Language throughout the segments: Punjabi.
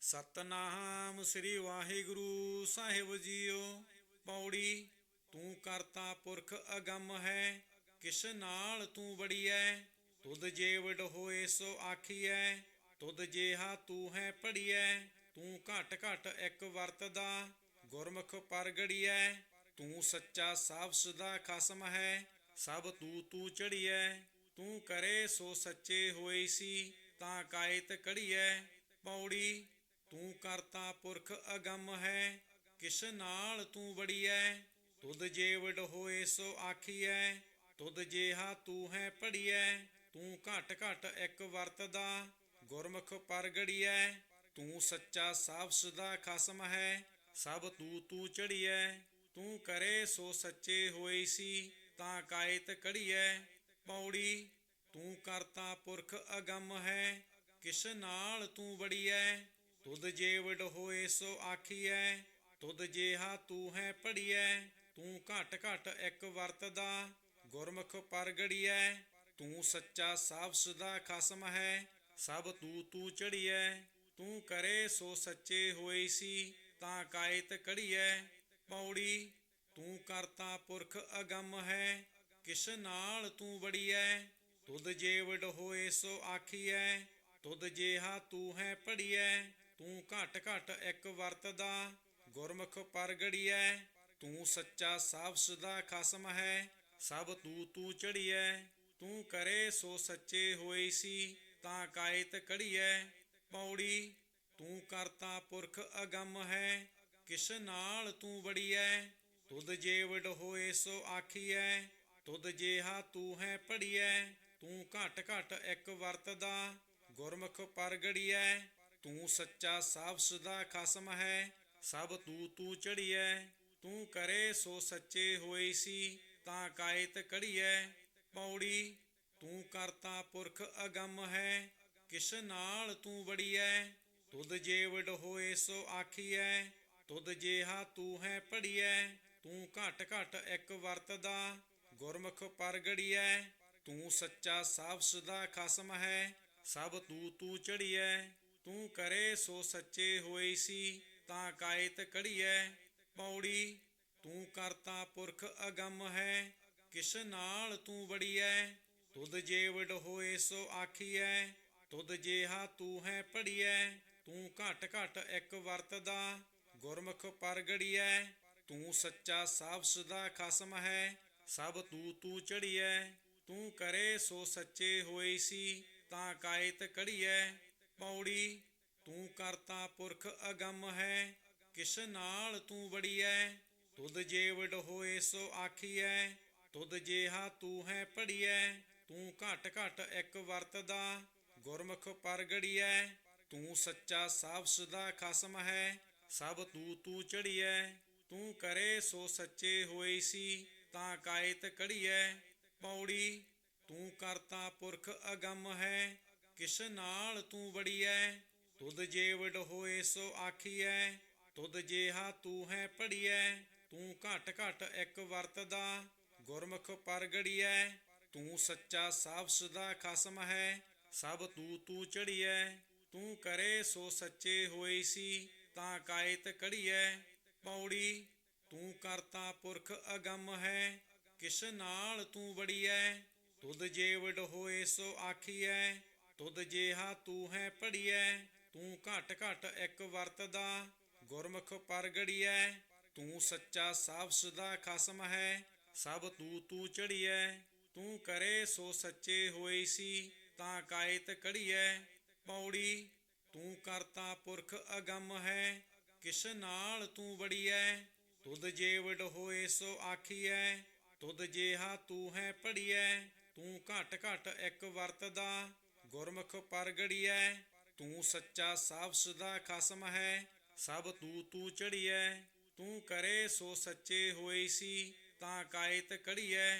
ਸਤਨਾਮ ਸ੍ਰੀ ਵਾਹਿਗੁਰੂ ਸਾਹਿਬ ਜੀਓ। ਪੌੜੀ। ਤੂੰ ਕਰਤਾ ਪੁਰਖ ਅਗੰਮ ਹੈ, ਕਿਸ ਨਾਲ ਤੂੰ ਬੜੀਐ। ਤੁਧ ਜੇ ਵਡ ਹੋਏ ਸੋ ਆਖੀਐ, ਤੁਧ ਜੇਹਾ ਤੂੰ ਹੈ ਪੜੀਐ। ਤੂੰ ਘਟ ਘਟ ਇੱਕ ਵਰਤਦਾ, ਗੁਰਮੁਖ ਪਰਗੜੀਐ। ਤੂੰ ਸੱਚਾ ਸਾਫ ਸਦਾ ਖਸਮ ਹੈ, ਸਭ ਤੂੰ ਚੜੀਐ। ਤੂੰ ਕਰੇ ਸੋ ਸੱਚੇ ਹੋਏ ਸੀ, ਤਾਂ ਕਾਇਤ ਕੜੀਐ। ਪੌੜੀ। ਤੂੰ ਕਰਤਾ ਪੁਰਖ ਅਗੰਮ ਹੈ, ਕਿਸ ਨਾਲ ਤੂੰ ਬੜੀਐ। ਤੁਧ ਜੇ ਵਡ ਹੋਏ ਸੋ ਆਖੀਐ, ਤੁਧ ਜੇਹਾ ਤੂੰ ਹੈ ਪੜੀਐ। ਤੂੰ ਘਟ ਘਟ ਇੱਕ ਵਰਤਦਾ, ਗੁਰਮੁਖ ਪਰਗੜੀਐ। ਤੂੰ ਸੱਚਾ ਸਾਫ ਸਦਾ ਖਸਮ ਹੈ, ਸਭ ਤੂੰ ਚੜੀਐ। ਤੂੰ ਕਰੇ ਸੋ ਸੱਚੇ ਹੋਏ ਸੀ, ਤਾਂ ਕਾਇਤ ਕੜੀਐ। ਪੌੜੀ। ਤੂੰ ਕਰਤਾ ਪੁਰਖ ਅਗੰਮ ਹੈ, ਕਿਸ ਨਾਲ ਤੂੰ ਬੜੀਐ। ਤੁਧ ਜੇ ਵਡ ਹੋਏ ਸੋ ਆਖੀਐ, ਤੁਧ ਜੇਹਾ ਤੂੰ ਹੈ ਪੜੀਐ। ਤੂੰ ਘਟ ਘਟ ਇੱਕ ਵਰਤਦਾ, ਗੁਰਮੁਖ ਪਰਗੜੀਐ। ਤੂੰ ਸੱਚਾ ਸਾਫ ਸਦਾ ਖਸਮ ਹੈ, ਸਭ ਤੂੰ ਚੜੀਐ। ਤੂੰ ਕਰੇ ਸੋ ਸੱਚੇ ਹੋਏ ਸੀ, ਤਾਂ ਕਾਇਤ ਕੜੀਐ। ਪੌੜੀ। ਤੂੰ ਕਰਤਾ ਪੁਰਖ ਅਗੰਮ ਹੈ, ਕਿਸ ਨਾਲ ਤੂੰ ਬੜੀਐ। ਤੁਧ ਜੇ ਵਡ ਹੋਏ ਸੋ ਆਖੀਐ, ਤੁਧ ਜੇਹਾ ਤੂੰ ਹੈ ਪੜੀਐ। ਤੂੰ ਘਟ ਘਟ ਇੱਕ ਵਰਤਦਾ, ਗੁਰਮੁਖ ਪਰਗੜੀਐ। ਤੂੰ ਸੱਚਾ ਸਾਫ ਸਦਾ ਖਸਮ ਹੈ, ਸਭ ਤੂੰ ਚੜੀਐ। ਤੂੰ ਕਰੇ ਸੋ ਸੱਚੇ ਹੋਏ ਸੀ, ਤਾਂ ਕਾਇਤ ਕੜੀਐ। ਪੌੜੀ। ਤੂੰ ਕਰਤਾ ਪੁਰਖ ਅਗੰਮ ਹੈ, ਕਿਸ ਨਾਲ ਤੂੰ ਬੜੀਐ। ਤੁਧ ਜੇ ਵਡ ਹੋਏ ਸੋ ਆਖੀਐ, ਤੁਧ ਜੇਹਾ ਤੂੰ ਹੈ ਪੜੀਐ। ਤੂੰ ਘਟ ਘਟ ਇੱਕ ਵਰਤਦਾ, ਗੁਰਮੁਖ ਪਰਗੜੀਐ। ਤੂੰ ਸੱਚਾ ਸਾਫ ਸਦਾ ਖਸਮ ਹੈ, ਸਭ ਤੂੰ ਚੜੀਐ। ਤੂੰ ਕਰੇ ਸੋ ਸੱਚੇ ਹੋਏ ਸੀ, ਤਾਂ ਕਾਇਤ ਕੜੀਐ। ਪੌੜੀ। ਤੂੰ ਕਰਤਾ ਪੁਰਖ ਅਗੰਮ ਹੈ, ਕਿਸ ਨਾਲ ਤੂੰ ਬੜੀਐ। ਤੁਧ ਜੇ ਵਡ ਹੋਏ ਸੋ ਆਖੀਐ, ਤੁਧ ਜੇਹਾ ਤੂੰ ਹੈ ਪੜੀਐ। ਤੂੰ ਘਟ ਘਟ ਇੱਕ ਵਰਤਦਾ, ਗੁਰਮੁਖ ਪਰਗੜੀਐ। ਤੂੰ ਸੱਚਾ ਸਾਫ ਸਦਾ ਖਸਮ ਹੈ, ਸਭ ਤੂੰ ਚੜੀਐ। ਤੂੰ ਕਰੇ ਸੋ ਸੱਚੇ ਹੋਏ ਸੀ, ਤਾਂ ਕਾਇਤ ਕੜੀਐ। ਪੌੜੀ। ਤੂੰ ਕਰਤਾ ਪੁਰਖ ਅਗੰਮ ਹੈ, ਕਿਸ ਨਾਲ ਤੂੰ ਬੜੀਐ। ਤੁਧ ਜੇ ਵਡ ਹੋਏ ਸੋ ਆਖੀਐ, ਤੁਧ ਜੇਹਾ ਤੂੰ ਹੈ ਪੜੀਐ। ਤੂੰ ਘਟ ਘਟ ਇੱਕ ਵਰਤਦਾ, ਗੁਰਮੁਖ ਪਰਗੜੀਐ। ਤੂੰ ਸੱਚਾ ਸਾਫ ਸਦਾ ਖਸਮ ਹੈ, ਸਭ ਤੂੰ ਚੜੀਐ। ਤੂੰ ਕਰੇ ਸੋ ਸੱਚੇ ਹੋਏ ਸੀ, ਤਾਂ ਕਾਇਤ ਕੜੀਐ। ਪੌੜੀ। ਤੂੰ ਕਰਤਾ ਪੁਰਖ ਅਗੰਮ ਹੈ, ਕਿਸ ਨਾਲ ਤੂੰ ਬੜੀਐ। ਤੁਧ ਜੇ ਵਡ ਹੋਏ ਸੋ ਆਖੀਐ, ਤੁਧ ਜੇਹਾ ਤੂੰ ਹੈ ਪੜੀਐ। ਤੂੰ ਘਟ ਘਟ ਇੱਕ ਵਰਤਦਾ, ਗੁਰਮੁਖ ਪਰਗੜੀਐ। ਤੂੰ ਸੱਚਾ ਸਾਫ ਸਦਾ ਖਸਮ ਹੈ, ਸਭ ਤੂੰ ਚੜੀਐ। ਤੂੰ ਕਰੇ ਸੋ ਸੱਚੇ ਹੋਏ ਸੀ, ਤਾਂ ਕਾਇਤ ਕੜੀਐ। ਪੌੜੀ। ਤੂੰ ਕਰਤਾ ਪੁਰਖ ਅਗੰਮ ਹੈ, ਕਿਸ ਨਾਲ ਤੂੰ ਬੜੀਐ। ਤੁਧ ਜੇ ਵਡ ਹੋਏ ਸੋ ਆਖੀਐ, ਤੁਧ ਜੇਹਾ ਤੂੰ ਹੈ ਪੜੀਐ। ਤੂੰ ਘਟ ਘਟ ਇੱਕ ਵਰਤਦਾ, ਗੁਰਮੁਖ ਪਰਗੜੀਐ। ਤੂੰ ਸੱਚਾ ਸਾਫ ਸਦਾ ਖਸਮ ਹੈ, ਸਭ ਤੂੰ ਚੜੀਐ। ਤੂੰ ਕਰੇ ਸੋ ਸੱਚੇ ਹੋਏ ਸੀ, ਤਾਂ ਕਾਇਤ ਕੜੀਐ। ਪੌੜੀ। ਤੂੰ ਕਰਤਾ ਪੁਰਖ ਅਗੰਮ ਹੈ, ਕਿਸ ਨਾਲ ਤੂੰ ਬੜੀਐ। ਤੁਧ ਜੇ ਵਡ ਹੋਏ ਸੋ ਆਖੀਐ, ਤੁਧ ਜੇਹਾ ਤੂੰ ਹੈ ਪੜੀਐ। ਤੂੰ ਘਟ ਘਟ ਇੱਕ ਵਰਤਦਾ, ਗੁਰਮੁਖ ਪਰਗੜੀਐ। ਤੂੰ ਸੱਚਾ ਸਾਫ ਸਦਾ ਖਸਮ ਹੈ, ਸਭ ਤੂੰ ਚੜੀਐ। ਤੂੰ ਕਰੇ ਸੋ ਸੱਚੇ ਹੋਏ ਸੀ, ਤਾਂ ਕਾਇਤ ਕੜੀਐ। ਪੌੜੀ। ਤੂੰ ਕਰਤਾ ਪੁਰਖ ਅਗੰਮ ਹੈ, ਕਿਸ ਨਾਲ ਤੂੰ ਬੜੀਐ। ਤੁਧ ਜੇ ਵਡ ਹੋਏ ਸੋ ਆਖੀਐ, ਤੁਧ ਜੇਹਾ ਤੂੰ ਹੈ ਪੜੀਐ। ਤੂੰ ਘਟ ਘਟ ਇੱਕ ਵਰਤਦਾ, ਗੁਰਮੁਖ ਪਰਗੜੀਐ। ਤੂੰ ਸੱਚਾ ਸਾਫ ਸਦਾ ਖਸਮ ਹੈ, ਸਭ ਤੂੰ ਚੜੀਐ। ਤੂੰ ਕਰੇ ਸੋ ਸੱਚੇ ਹੋਏ ਸੀ, ਤਾਂ ਕਾਇਤ ਕੜੀਐ।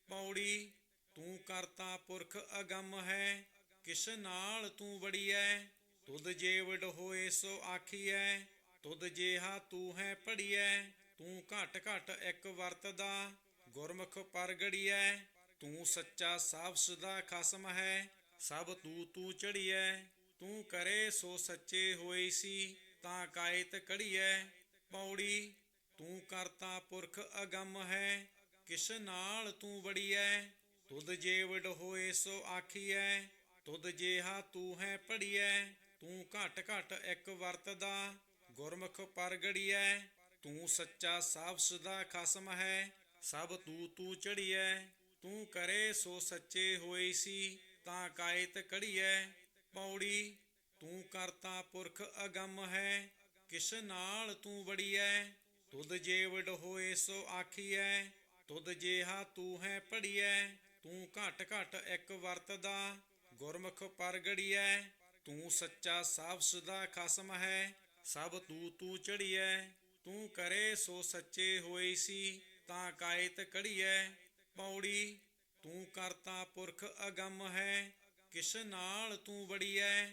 ਪੌੜੀ। ਤੂੰ ਕਰਤਾ ਪੁਰਖ ਅਗੰਮ ਹੈ, ਕਿਸ ਨਾਲ ਤੂੰ ਬੜੀਐ। ਤੁਧ ਜੇ ਵਡ ਹੋਏ ਸੋ ਆਖੀਐ, ਤੁਧ ਜੇਹਾ ਤੂੰ ਹੈ ਪੜੀਐ। ਤੂੰ ਘਟ ਘਟ ਇੱਕ ਵਰਤਦਾ, ਗੁਰਮੁਖ ਪਰਗੜੀਐ। ਤੂੰ ਸੱਚਾ ਸਾਫ ਸਦਾ ਖਸਮ ਹੈ, ਸਭ ਤੂੰ ਚੜੀਐ। ਤੂੰ ਕਰੇ ਸੋ ਸੱਚੇ ਹੋਈ ਸੀ, ਤਾਂ ਕਾਇਤ ਕੜੀਐ। ਪੌੜੀ ਤੂੰ ਕਰਤਾ ਪੁਰਖ ਅਗੰਮ ਹੈ, ਕਿਸ ਨਾਲ ਤੂੰ ਵੜੀਐ। ਤੁਧ ਜੇ ਵਡ ਹੋਏ ਸੋ ਆਖੀਐ, ਤੁਧ ਜੇਹਾ ਤੂੰ ਹੈ ਪੜੀਐ। ਤੂੰ ਘਟ ਘਟ ਇੱਕ ਵਰਤਦਾ, ਗੁਰਮੁਖ ਪਰਗੜੀਐ। ਤੂੰ ਸੱਚਾ ਸਾਫ ਸਦਾ ਖਸਮ ਹੈ, ਸਭ ਤੂੰ ਚੜੀਐ। ਤੂੰ ਕਰੇ ਸੋ ਸੱਚੇ ਹੋਈ ਸੀ, ਤਾਂ ਕਾਇਤ ਕੜੀਐ। ਪੌੜੀ ਤੂੰ ਕਰਤਾ ਪੁਰਖ ਅਗੰਮ ਹੈ, ਕਿਸ ਨਾਲ ਤੂੰ ਵੜੀਐ। ਤੁਧ ਜੇ ਵਡ ਹੋਏ ਸੋ ਆਖੀਐ, ਤੁਧ ਜੇਹਾ ਤੂੰ ਹੈ ਪੜੀਐ। ਤੂੰ ਘਟ ਘਟ ਇੱਕ ਵਰਤਦਾ, ਗੁਰਮੁਖ ਪਰਗੜੀਐ। ਤੂੰ ਸੱਚਾ ਸਾਫ ਸਦਾ ਖਸਮ ਹੈ, ਸਭ ਤੂੰ ਚੜੀਐ। ਤੂੰ ਕਰੇ ਸੋ ਸੱਚੇ ਹੋਈ ਸੀ, ਤਾਂ ਕਾਇਤ ਕੜੀਐ। ਪੌੜੀ ਤੂੰ ਕਰਤਾ ਪੁਰਖ ਅਗੰਮ ਹੈ, ਕਿਸ ਨਾਲ ਤੂੰ ਵੜੀਐ।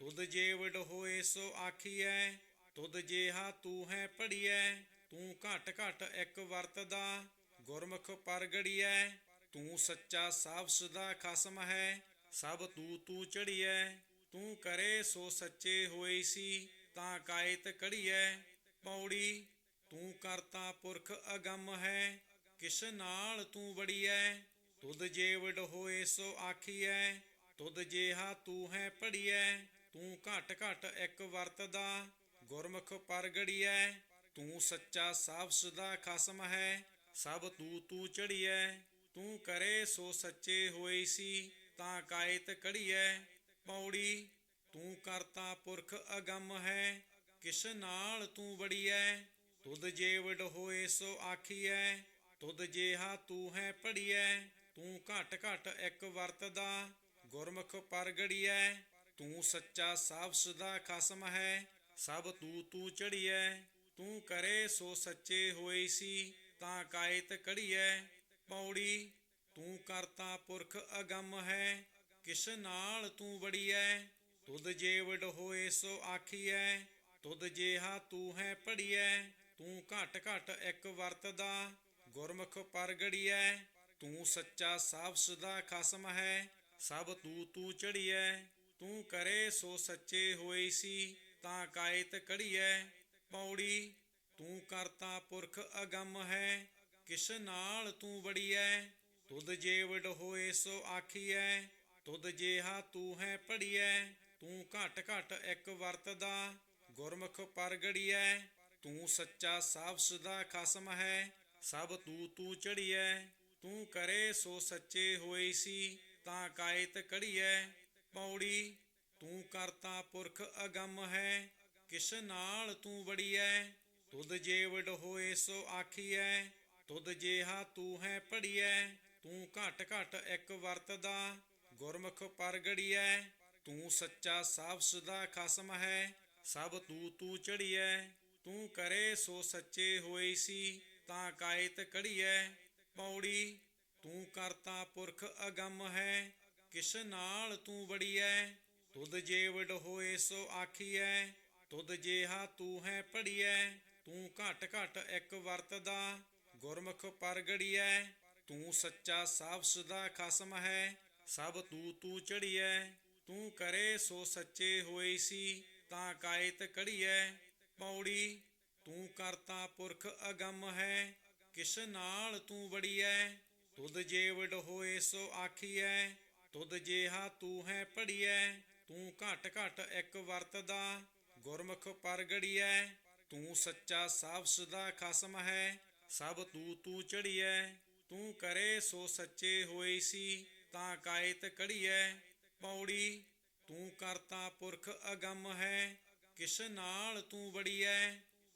ਤੁਧ ਜੇ ਵਡ ਹੋਏ ਸੋ ਆਖੀਐ, ਤੁਧ ਜੇਹਾ ਤੂੰ ਹੈ ਪੜੀਐ। ਤੂੰ ਘਟ ਘਟ ਇੱਕ ਵਰਤਦਾ, ਗੁਰਮੁਖ ਪਰਗੜੀਐ। ਤੂੰ ਸੱਚਾ ਸਾਫ ਸਦਾ ਖਸਮ ਹੈ, ਸਭ ਤੂੰ ਚੜੀਐ। ਤੂੰ ਕਰੇ ਸੋ ਸੱਚੇ ਹੋਈ ਸੀ, ਤਾਂ ਕਾਇਤ ਕੜੀਐ। ਪੌੜੀ ਤੂੰ ਕਰਤਾ ਪੁਰਖ ਅਗੰਮ ਹੈ, ਕਿਸ ਨਾਲ ਤੂੰ ਵੜੀਐ। ਤੁਧ ਜੇ ਵਡ ਹੋਏ ਸੋ ਆਖੀਐ, ਤੁਧ ਜੇਹਾ ਤੂੰ ਹੈ ਪੜੀਐ। ਤੂੰ ਘਟ ਘਟ ਇੱਕ ਵਰਤਦਾ, ਗੁਰਮੁਖ ਪਰਗੜੀਐ। ਤੂੰ ਸੱਚਾ ਸਾਫ ਸਦਾ ਖਸਮ ਹੈ, ਸਭ ਤੂੰ ਚੜੀਐ। ਤੂੰ ਕਰੇ ਸੋ ਸੱਚੇ ਹੋਈ ਸੀ, ਤਾਂ ਕਾਇਤ ਕੜੀਐ। ਪੌੜੀ ਤੂੰ ਕਰਤਾ ਪੁਰਖ ਅਗੰਮ ਹੈ, ਕਿਸ ਨਾਲ ਤੂੰ ਵੜੀਐ। ਤੁਧ ਜੇ ਵਡ ਹੋਏ ਸੋ ਆਖੀਐ, ਤੁਧ ਜੇਹਾ ਤੂੰ ਹੈ ਪੜੀਐ। ਤੂੰ ਘਟ ਘਟ ਇੱਕ ਵਰਤਦਾ, ਗੁਰਮੁਖ ਪਰਗੜੀਐ। ਤੂੰ ਸੱਚਾ ਸਾਫ ਸਦਾ ਖਸਮ ਹੈ, ਸਭ ਤੂੰ ਚੜੀਐ। ਤੂੰ ਕਰੇ ਸੋ ਸੱਚੇ ਹੋਈ ਸੀ, ਤਾਂ ਕਾਇਤ ਕੜੀਐ। ਪੌੜੀ ਤੂੰ ਕਰਤਾ ਪੁਰਖ ਅਗੰਮ ਹੈ, ਕਿਸ ਨਾਲ ਤੂੰ ਵੜੀਐ। ਤੁਧ ਜੇ ਵਡ ਹੋਏ ਸੋ ਆਖੀਐ, ਤੁਧ ਜੇਹਾ ਤੂੰ ਹੈ ਪੜੀਐ। ਤੂੰ ਘਟ ਘਟ ਇੱਕ ਵਰਤਦਾ, ਗੁਰਮੁਖ ਪਰਗੜੀਐ। ਤੂੰ ਸੱਚਾ ਸਾਫ ਸਦਾ ਖਸਮ ਹੈ, ਸਭ ਤੂੰ ਚੜੀਐ। ਤੂੰ ਕਰੇ ਸੋ ਸੱਚੇ ਹੋਈ ਸੀ, ਤਾਂ ਕਾਇਤ ਕੜੀਐ। ਪੌੜੀ ਤੂੰ ਕਰਤਾ ਪੁਰਖ ਅਗੰਮ ਹੈ, ਕਿਸ ਨਾਲ ਤੂੰ ਵੜੀਐ। ਤੁਧ ਜੇ ਵਡ ਹੋਏ ਸੋ ਆਖੀਐ, ਤੁਧ ਜੇਹਾ ਤੂੰ ਹੈ ਪੜੀਐ। ਤੂੰ ਘਟ ਘਟ ਇੱਕ ਵਰਤਦਾ, ਗੁਰਮੁਖ ਪਰਗੜੀਐ। ਤੂੰ ਸੱਚਾ ਸਾਫ ਸਦਾ ਖਸਮ ਹੈ, ਸਭ ਤੂੰ ਚੜੀਐ। ਤੂੰ ਕਰੇ ਸੋ ਸੱਚੇ ਹੋਈ ਸੀ, ਤਾਂ ਕਾਇਤ ਕੜੀਐ। ਪੌੜੀ ਤੂੰ ਕਰਤਾ ਪੁਰਖ ਅਗੰਮ ਹੈ, ਕਿਸ ਨਾਲ ਤੂੰ ਵੜੀਐ। ਤੁਧ ਜੇ ਵਡ ਹੋਏ ਸੋ ਆਖੀਐ, ਤੁਧ ਜੇਹਾ ਤੂੰ ਹੈ ਪੜੀਐ। ਤੂੰ ਘਟ ਘਟ ਇੱਕ ਵਰਤਦਾ, ਗੁਰਮੁਖ ਪਰਗੜੀਐ। ਤੂੰ ਸੱਚਾ ਸਾਫ ਸਦਾ ਖਸਮ ਹੈ, ਸਭ ਤੂੰ ਚੜੀਐ। ਤੂੰ ਕਰੇ ਸੋ ਸੱਚੇ ਹੋਈ ਸੀ, ਤਾਂ ਕਾਇਤ ਕੜੀਐ। ਪੌੜੀ ਤੂੰ ਕਰਤਾ ਪੁਰਖ ਅਗੰਮ ਹੈ, ਕਿਸ ਨਾਲ ਤੂੰ ਵੜੀਐ। ਤੁਧ ਜੇ ਵਡ ਹੋਏ ਸੋ ਆਖੀਐ, ਤੁਧ ਜੇਹਾ ਤੂੰ ਹੈ ਪੜੀਐ। ਤੂੰ ਘਟ ਘਟ ਇੱਕ ਵਰਤਦਾ, ਗੁਰਮੁਖ ਪਰਗੜੀਐ। ਤੂੰ ਸੱਚਾ ਸਾਫ ਸਦਾ ਖਸਮ ਹੈ, ਸਭ ਤੂੰ ਚੜੀਐ। ਤੂੰ ਕਰੇ ਸੋ ਸੱਚੇ ਹੋਈ ਸੀ, ਤਾਂ ਕਾਇਤ ਕੜੀਐ। ਪੌੜੀ ਤੂੰ ਕਰਤਾ ਪੁਰਖ ਅਗੰਮ ਹੈ, ਕਿਸ ਨਾਲ ਤੂੰ ਵੜੀਐ। ਤੁਧ ਜੇ ਵਡ ਹੋਏ ਸੋ ਆਖੀਐ, ਤੁਧ ਜੇਹਾ ਤੂੰ ਹੈ ਪੜੀਐ। ਤੂੰ ਘਟ ਘਟ ਇੱਕ ਵਰਤਦਾ, ਗੁਰਮੁਖ ਪਰਗੜੀਐ। ਤੂੰ ਸੱਚਾ ਸਾਫ ਸਦਾ ਖਸਮ ਹੈ, ਸਭ ਤੂੰ ਚੜੀਐ। ਤੂੰ ਕਰੇ ਸੋ ਸੱਚੇ ਹੋਈ ਸੀ, ਤਾਂ ਕਾਇਤ ਕੜੀਐ। ਪੌੜੀ ਤੂੰ ਕਰਤਾ ਪੁਰਖ ਅਗੰਮ ਹੈ, ਕਿਸ ਨਾਲ ਤੂੰ ਵੜੀਐ।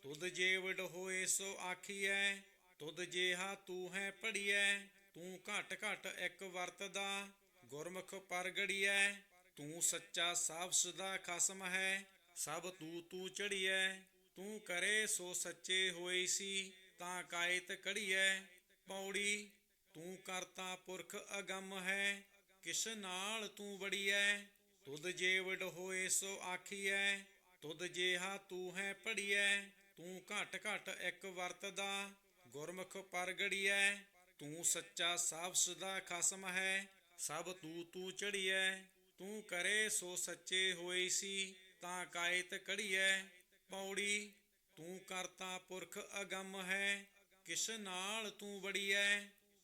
ਤੁਧ ਜੇ ਵਡ ਹੋਏ ਸੋ ਆਖੀਐ, ਤੁਧ ਜੇਹਾ ਤੂੰ ਹੈ ਪੜੀਐ। ਤੂੰ ਘਟ ਘਟ ਇੱਕ ਵਰਤਦਾ, ਗੁਰਮੁਖ ਪਰਗੜੀਐ। ਤੂੰ ਸੱਚਾ ਸਾਫ ਸਦਾ ਖਸਮ ਹੈ, ਸਭ ਤੂੰ ਚੜੀਐ। ਤੂੰ ਕਰੇ ਸੋ ਸੱਚੇ ਹੋਈ ਸੀ, ਤਾਂ ਕਾਇਤ ਕੜੀਐ। ਪੌੜੀ ਤੂੰ ਕਰਤਾ ਪੁਰਖ ਅਗੰਮ ਹੈ, ਕਿਸ ਨਾਲ ਤੂੰ ਵੜੀਐ। ਤੁਧ ਜੇ ਵਡ ਹੋਏ ਸੋ ਆਖੀਐ, ਤੁਧ ਜੇਹਾ ਤੂੰ ਹੈ ਪੜੀਐ। ਤੂੰ ਘਟ ਘਟ ਇੱਕ ਵਰਤਦਾ, ਗੁਰਮੁਖ ਪਰਗੜੀਐ। ਤੂੰ ਸੱਚਾ ਸਾਫ ਸਦਾ ਖਸਮ ਹੈ, ਸਭ ਤੂੰ ਚੜੀਐ। ਤੂੰ ਕਰੇ ਸੋ ਸੱਚੇ ਹੋਏ ਸੀ, ਤਾਂ ਕਾਇਤ ਕੜੀਐ। ਪੌੜੀ ਤੂੰ ਕਰਤਾ ਪੁਰਖ ਅਗੰਮ ਹੈ, ਕਿਸ ਨਾਲ ਤੂੰ ਵੜੀਐ।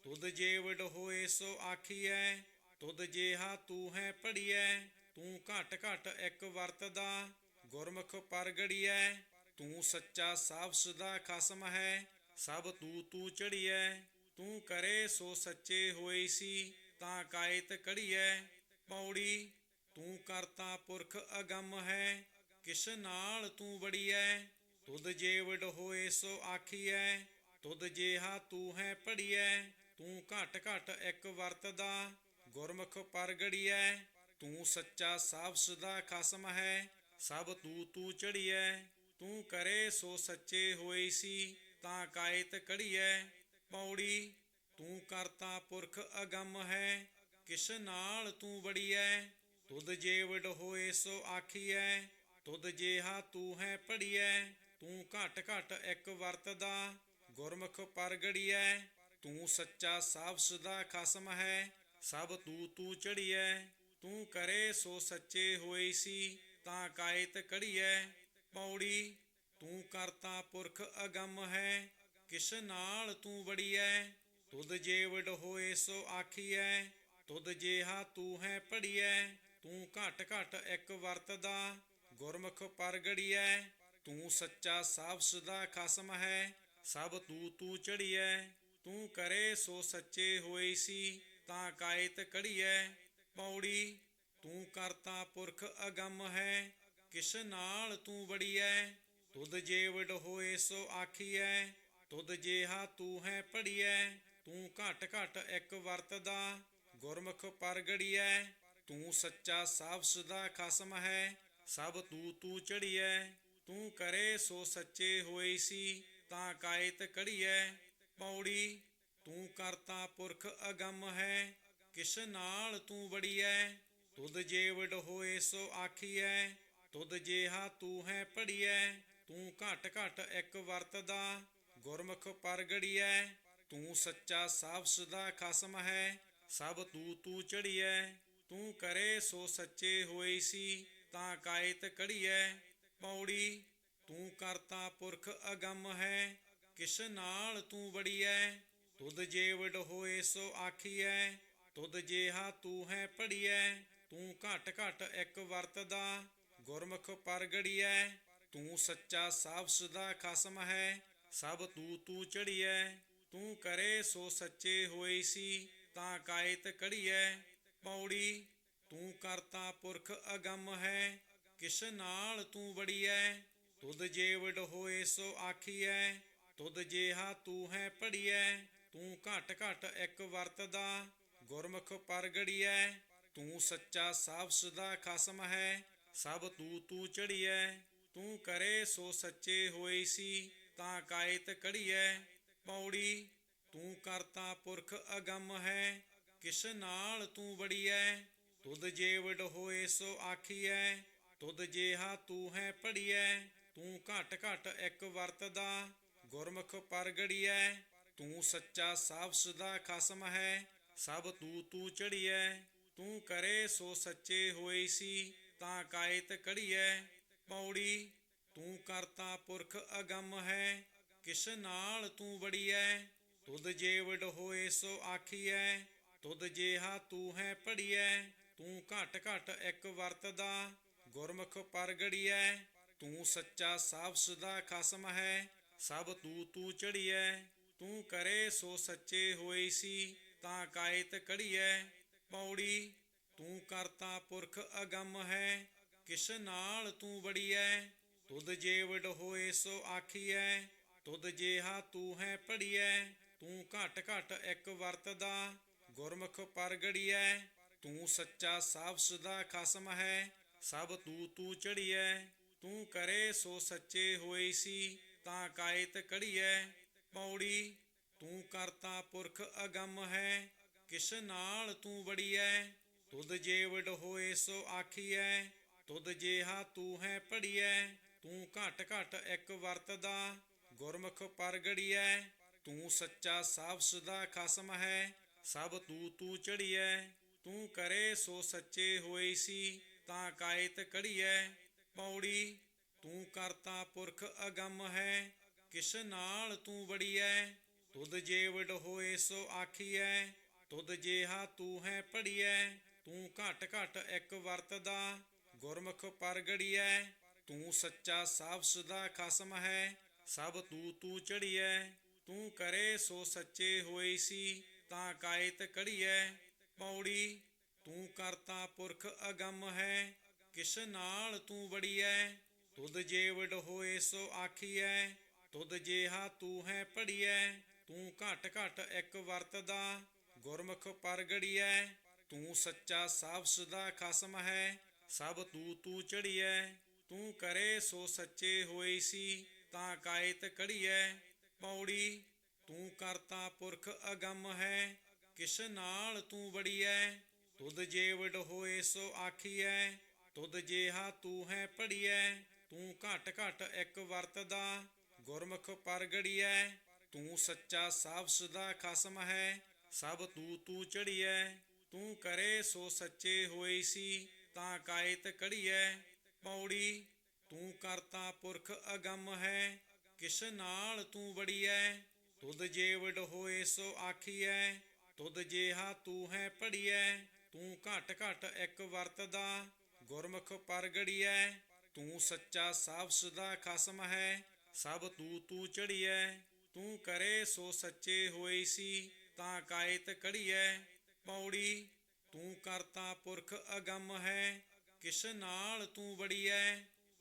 ਤੁਧ ਜੇ ਵਡ ਹੋਏ ਸੋ ਆਖੀਐ, ਤੁਧ ਜੇਹਾ ਤੂੰ ਹੈ ਪੜੀਐ। ਤੂੰ ਘਟ ਘਟ ਇੱਕ ਵਰਤਦਾ, ਗੁਰਮੁਖ ਪਰਗੜੀਐ। ਤੂੰ ਸੱਚਾ ਸਾਫ ਸਦਾ ਖਸਮ ਹੈ, ਸਭ ਤੂੰ ਚੜੀਐ। ਤੂੰ ਕਰੇ ਸੋ ਸੱਚੇ ਹੋਏ ਸੀ, ਤਾਂ ਕਾਇਤ ਕੜੀਐ। ਪੌੜੀ ਤੂੰ ਕਰਤਾ ਪੁਰਖ ਅਗੰਮ ਹੈ, ਕਿਸ ਨਾਲ ਤੂੰ ਵੜੀਐ। ਤੁਧ ਜੇ ਵਡ ਹੋਏ ਸੋ ਆਖੀਐ, ਤੁਧ ਜੇਹਾ ਤੂੰ ਹੈ ਪੜੀਐ। ਤੂੰ ਘਟ ਘਟ ਇੱਕ ਵਰਤਦਾ, ਗੁਰਮੁਖ ਪਰਗੜੀਐ। ਤੂੰ ਸੱਚਾ ਸਾਫ ਸਦਾ ਖਸਮ ਹੈ, ਸਭ ਤੂੰ ਚੜੀਐ। ਤੂੰ ਕਰੇ ਸੋ ਸੱਚੇ ਹੋਏ ਸੀ, ਤਾਂ ਕਾਇਤ ਕੜੀਐ। ਪੌੜੀ ਤੂੰ ਕਰਤਾ ਪੁਰਖ ਅਗੰਮ ਹੈ, ਕਿਸ ਨਾਲ ਤੂੰ ਵੜੀਐ। ਤੁਧ ਜੇ ਵਡ ਹੋਏ ਸੋ ਆਖੀਐ, ਤੁਧ ਜੇਹਾ ਤੂੰ ਹੈ ਪੜੀਐ। ਤੂੰ ਘਟ ਘਟ ਇੱਕ ਵਰਤਦਾ, ਗੁਰਮੁਖ ਪਰਗੜੀਐ। ਤੂੰ ਸੱਚਾ ਸਾਫ ਸਦਾ ਖਸਮ ਹੈ, ਸਭ ਤੂੰ ਚੜੀਐ। ਤੂੰ ਕਰੇ ਸੋ ਸੱਚੇ ਹੋਏ ਸੀ, ਤਾਂ ਕਾਇਤ ਕੜੀਐ। ਪੌੜੀ ਤੂੰ ਕਰਤਾ ਪੁਰਖ ਅਗੰਮ ਹੈ, ਕਿਸ ਨਾਲ ਤੂੰ ਵੜੀਐ। ਤੁਧ ਜੇ ਵਡ ਹੋਏ ਸੋ ਆਖੀਐ, ਤੁਧ ਜੇਹਾ ਤੂੰ ਹੈ ਪੜੀਐ। ਤੂੰ ਘਟ ਘਟ ਇੱਕ ਵਰਤਦਾ, ਗੁਰਮੁਖ ਪਰਗੜੀਐ। ਤੂੰ ਸੱਚਾ ਸਾਫ ਸਦਾ ਖਸਮ ਹੈ, ਸਭ ਤੂੰ ਚੜੀਐ। ਤੂੰ ਕਰੇ ਸੋ ਸੱਚੇ ਹੋਏ ਸੀ, ਤਾਂ ਕਾਇਤ ਕੜੀਐ। ਪੌੜੀ ਤੂੰ ਕਰਤਾ ਪੁਰਖ ਅਗੰਮ ਹੈ, ਕਿਸ ਨਾਲ ਤੂੰ ਵੜੀਐ। ਤੁਧ ਜੇ ਵਡ ਹੋਏ ਸੋ ਆਖੀਐ, ਤੁਧ ਜੇਹਾ ਤੂੰ ਹੈ ਪੜੀਐ। ਤੂੰ ਘਟ ਘਟ ਇੱਕ ਵਰਤਦਾ, ਗੁਰਮੁਖ ਪਰਗੜੀਐ। ਤੂੰ ਸੱਚਾ ਸਾਫ ਸਦਾ ਖਸਮ ਹੈ, ਸਭ ਤੂੰ ਚੜੀਐ। ਤੂੰ ਕਰੇ ਸੋ ਸੱਚੇ ਹੋਏ ਸੀ, ਤਾਂ ਕਾਇਤ ਕੜੀਐ। ਪੌੜੀ ਤੂੰ ਕਰਤਾ ਪੁਰਖ ਅਗੰਮ ਹੈ, ਕਿਸ ਨਾਲ ਤੂੰ ਵੜੀਐ। ਤੁਧ ਜੇ ਵਡ ਹੋਏ ਸੋ ਆਖੀਐ, ਤੁਧ ਜੇਹਾ ਤੂੰ ਹੈ ਪੜੀਐ। ਤੂੰ ਘਟ ਘਟ ਇੱਕ ਵਰਤਦਾ, ਗੁਰਮੁਖ ਪਰਗੜੀਐ। ਤੂੰ ਸੱਚਾ ਸਾਫ ਸਦਾ ਖਸਮ ਹੈ, ਸਭ ਤੂੰ ਚੜੀਐ। ਤੂੰ ਕਰੇ ਸੋ ਸੱਚੇ ਹੋਏ ਸੀ, ਤਾਂ ਕਾਇਤ ਕੜੀਐ। ਪੌੜੀ ਤੂੰ ਕਰਤਾ ਪੁਰਖ ਅਗੰਮ ਹੈ, ਕਿਸ ਨਾਲ ਤੂੰ ਵੜੀਐ। ਤੁਧ ਜੇ ਵਡ ਹੋਏ ਸੋ ਆਖੀਐ, ਤੁਧ ਜੇਹਾ ਤੂੰ ਹੈ ਪੜੀਐ। ਤੂੰ ਘਟ ਘਟ ਇੱਕ ਵਰਤਦਾ, ਗੁਰਮੁਖ ਪਰਗੜੀਐ। ਤੂੰ ਸੱਚਾ ਸਾਫ ਸਦਾ ਖਸਮ ਹੈ, ਸਭ ਤੂੰ ਚੜੀਐ। ਤੂੰ ਕਰੇ ਸੋ ਸੱਚੇ ਹੋਏ ਸੀ, ਤਾਂ ਕਾਇਤ ਕੜੀਐ। ਪੌੜੀ ਤੂੰ ਕਰਤਾ ਪੁਰਖ ਅਗੰਮ ਹੈ, ਕਿਸ ਨਾਲ ਤੂੰ ਵੜੀਐ। ਤੁਧ ਜੇ ਵਡ ਹੋਏ ਸੋ ਆਖੀਐ, ਤੁਧ ਜੇਹਾ ਤੂੰ ਹੈ ਪੜੀਐ। ਤੂੰ ਘਟ ਘਟ ਇੱਕ ਵਰਤਦਾ, ਗੁਰਮੁਖ ਪਰਗੜੀਐ। ਤੂੰ ਸੱਚਾ ਸਾਫ ਸਦਾ ਖਸਮ ਹੈ, ਸਭ ਤੂੰ ਚੜੀਐ। ਤੂੰ ਕਰੇ ਸੋ ਸੱਚੇ ਹੋਏ ਸੀ, ਤਾਂ ਕਾਇਤ ਕੜੀਐ। ਪੌੜੀ ਤੂੰ ਕਰਤਾ ਪੁਰਖ ਅਗੰਮ ਹੈ, ਕਿਸ ਨਾਲ ਤੂੰ ਵੜੀਐ। ਤੁਧ ਜੇ ਵਡ ਹੋਏ ਸੋ ਆਖੀਐ, ਤੁਧ ਜੇਹਾ ਤੂੰ ਹੈ ਪੜੀਐ। ਤੂੰ ਘਟ ਘਟ ਇੱਕ ਵਰਤਦਾ, ਗੁਰਮੁਖ ਪਰਗੜੀਐ। ਤੂੰ ਸੱਚਾ ਸਾਫ ਸਦਾ ਖਸਮ ਹੈ, ਸਭ ਤੂੰ ਚੜੀਐ। ਤੂੰ ਕਰੇ ਸੋ ਸੱਚੇ ਹੋਏ ਸੀ, ਤਾਂ ਕਾਇਤ ਕੜੀਐ। ਪੌੜੀ ਤੂੰ ਕਰਤਾ ਪੁਰਖ ਅਗੰਮ ਹੈ, ਕਿਸ ਨਾਲ ਤੂੰ ਵੜੀਐ। ਤੁਧ ਜੇ ਵਡ ਹੋਏ ਸੋ ਆਖੀਐ, ਤੁਧ ਜੇਹਾ ਤੂੰ ਹੈ ਪੜੀਐ। ਤੂੰ ਘਟ ਘਟ ਇੱਕ ਵਰਤਦਾ, ਗੁਰਮੁਖ ਪਰਗੜੀਐ। ਤੂੰ ਸੱਚਾ ਸਾਫ ਸਦਾ ਖਸਮ ਹੈ, ਸਭ ਤੂੰ ਚੜੀਐ। ਤੂੰ ਕਰੇ ਸੋ ਸੱਚੇ ਹੋਏ ਸੀ, ਤਾਂ ਕਾਇਤ ਕੜੀਐ। ਪੌੜੀ ਤੂੰ ਕਰਤਾ ਪੁਰਖ ਅਗੰਮ ਹੈ, ਕਿਸ ਨਾਲ ਤੂੰ ਵੜੀਐ। ਤੁਧ ਜੇ ਵਡ ਹੋਏ ਸੋ ਆਖੀਐ, ਤੁਧ ਜੇਹਾ ਤੂੰ ਹੈ ਪੜੀਐ। ਤੂੰ ਘਟ ਘਟ ਇੱਕ ਵਰਤਦਾ, ਗੁਰਮੁਖ ਪਰਗੜੀਐ। ਤੂੰ ਸੱਚਾ ਸਾਫ ਸਦਾ ਖਸਮ ਹੈ, ਸਭ ਤੂੰ ਚੜੀਐ। ਤੂੰ ਕਰੇ ਸੋ ਸੱਚੇ ਹੋਏ ਸੀ, ਤਾਂ ਕਾਇਤ ਕੜੀਐ। ਪੌੜੀ ਤੂੰ ਕਰਤਾ ਪੁਰਖ ਅਗੰਮ ਹੈ, ਕਿਸ ਨਾਲ ਤੂੰ ਵੜੀਐ। ਤੁਧ ਜੇ ਵਡ ਹੋਏ ਸੋ ਆਖੀਐ, ਤੁਧ ਜੇਹਾ ਤੂੰ ਹੈ ਪੜੀਐ। ਤੂੰ ਘਟ ਘਟ ਇੱਕ ਵਰਤਦਾ, ਗੁਰਮੁਖ ਪਰਗੜੀਐ। ਤੂੰ ਸੱਚਾ ਸਾਫ ਸਦਾ ਖਸਮ ਹੈ, ਸਭ ਤੂੰ ਚੜੀਐ। ਤੂੰ ਕਰੇ ਸੋ ਸੱਚੇ ਹੋਏ ਸੀ, ਤਾਂ ਕਾਇਤ ਕੜੀਐ। ਪੌੜੀ ਤੂੰ ਕਰਤਾ ਪੁਰਖ ਅਗੰਮ ਹੈ, ਕਿਸ ਨਾਲ ਤੂੰ ਵੜੀਐ। ਤੁਧ ਜੇ ਵਡ ਹੋਏ ਸੋ ਆਖੀਐ, ਤੁਧ ਜੇਹਾ ਤੂੰ ਹੈ ਪੜੀਐ। ਤੂੰ ਘਟ ਘਟ ਇੱਕ ਵਰਤਦਾ, ਗੁਰਮੁਖ ਪਰਗੜੀਐ। ਤੂੰ ਸੱਚਾ ਸਾਫ ਸਦਾ ਖਸਮ ਹੈ, ਸਭ ਤੂੰ ਚੜੀਐ। ਤੂੰ ਕਰੇ ਸੋ ਸੱਚੇ ਹੋਏ ਸੀ, ਤਾਂ ਕਾਇਤ ਕੜੀਐ। ਪੌੜੀ ਤੂੰ ਕਰਤਾ ਪੁਰਖ ਅਗੰਮ ਹੈ, ਕਿਸ ਨਾਲ ਤੂੰ ਵੜੀਐ। ਤੁਧ ਜੇ ਵਡ ਹੋਏ ਸੋ ਆਖੀਐ, ਤੁਧ ਜੇਹਾ ਤੂੰ ਹੈ ਪੜੀਐ। ਤੂੰ ਘਟ ਘਟ ਇੱਕ ਵਰਤਦਾ, ਗੁਰਮੁਖ ਪਰਗੜੀਐ। ਤੂੰ ਸੱਚਾ ਸਾਫ ਸਦਾ ਖਸਮ ਹੈ, ਸਭ ਤੂੰ ਚੜੀਐ। ਤੂੰ ਕਰੇ ਸੋ ਸੱਚੇ ਹੋਏ ਸੀ, ਤਾਂ ਕਾਇਤ ਕੜੀਐ। ਪੌੜੀ ਤੂੰ ਕਰਤਾ ਪੁਰਖ ਅਗੰਮ ਹੈ, ਕਿਸ ਨਾਲ ਤੂੰ ਵੜੀਐ। ਤੁਧ ਜੇ ਵਡ ਹੋਏ ਸੋ ਆਖੀਐ, ਤੁਧ ਜੇਹਾ ਤੂੰ ਹੈ ਪੜੀਐ। ਤੂੰ ਘਟ ਘਟ ਇੱਕ ਵਰਤਦਾ, ਗੁਰਮੁਖ ਪਰਗੜੀਐ। ਤੂੰ ਸੱਚਾ ਸਾਫ ਸਦਾ ਖਸਮ ਹੈ, ਸਭ ਤੂੰ ਚੜੀਐ। ਤੂੰ ਕਰੇ ਸੋ ਸੱਚੇ ਹੋਏ ਸੀ, ਤਾਂ ਕਾਇਤ ਕੜੀਐ। ਪੌੜੀ ਤੂੰ ਕਰਤਾ ਪੁਰਖ ਅਗੰਮ ਹੈ, ਕਿਸ ਨਾਲ ਤੂੰ ਵੜੀਐ। ਤੁਧ ਜੇ ਵਡ ਹੋਏ ਸੋ ਆਖੀਐ, ਤੁਧ ਜੇਹਾ ਤੂੰ ਹੈ ਪੜੀਐ। ਤੂੰ ਘਟ ਘਟ ਇੱਕ ਵਰਤਦਾ, ਗੁਰਮੁਖ ਪਰਗੜੀਐ। ਤੂੰ ਸੱਚਾ ਸਾਫ ਸਦਾ ਖਸਮ ਹੈ, ਸਭ ਤੂੰ ਚੜੀਐ। ਤੂੰ ਕਰੇ ਸੋ ਸੱਚੇ ਹੋਏ ਸੀ, ਤਾਂ ਕਾਇਤ ਕੜੀਐ। ਪੌੜੀ ਤੂੰ ਕਰਤਾ ਪੁਰਖ ਅਗੰਮ ਹੈ, ਕਿਸ ਨਾਲ ਤੂੰ ਵੜੀਐ।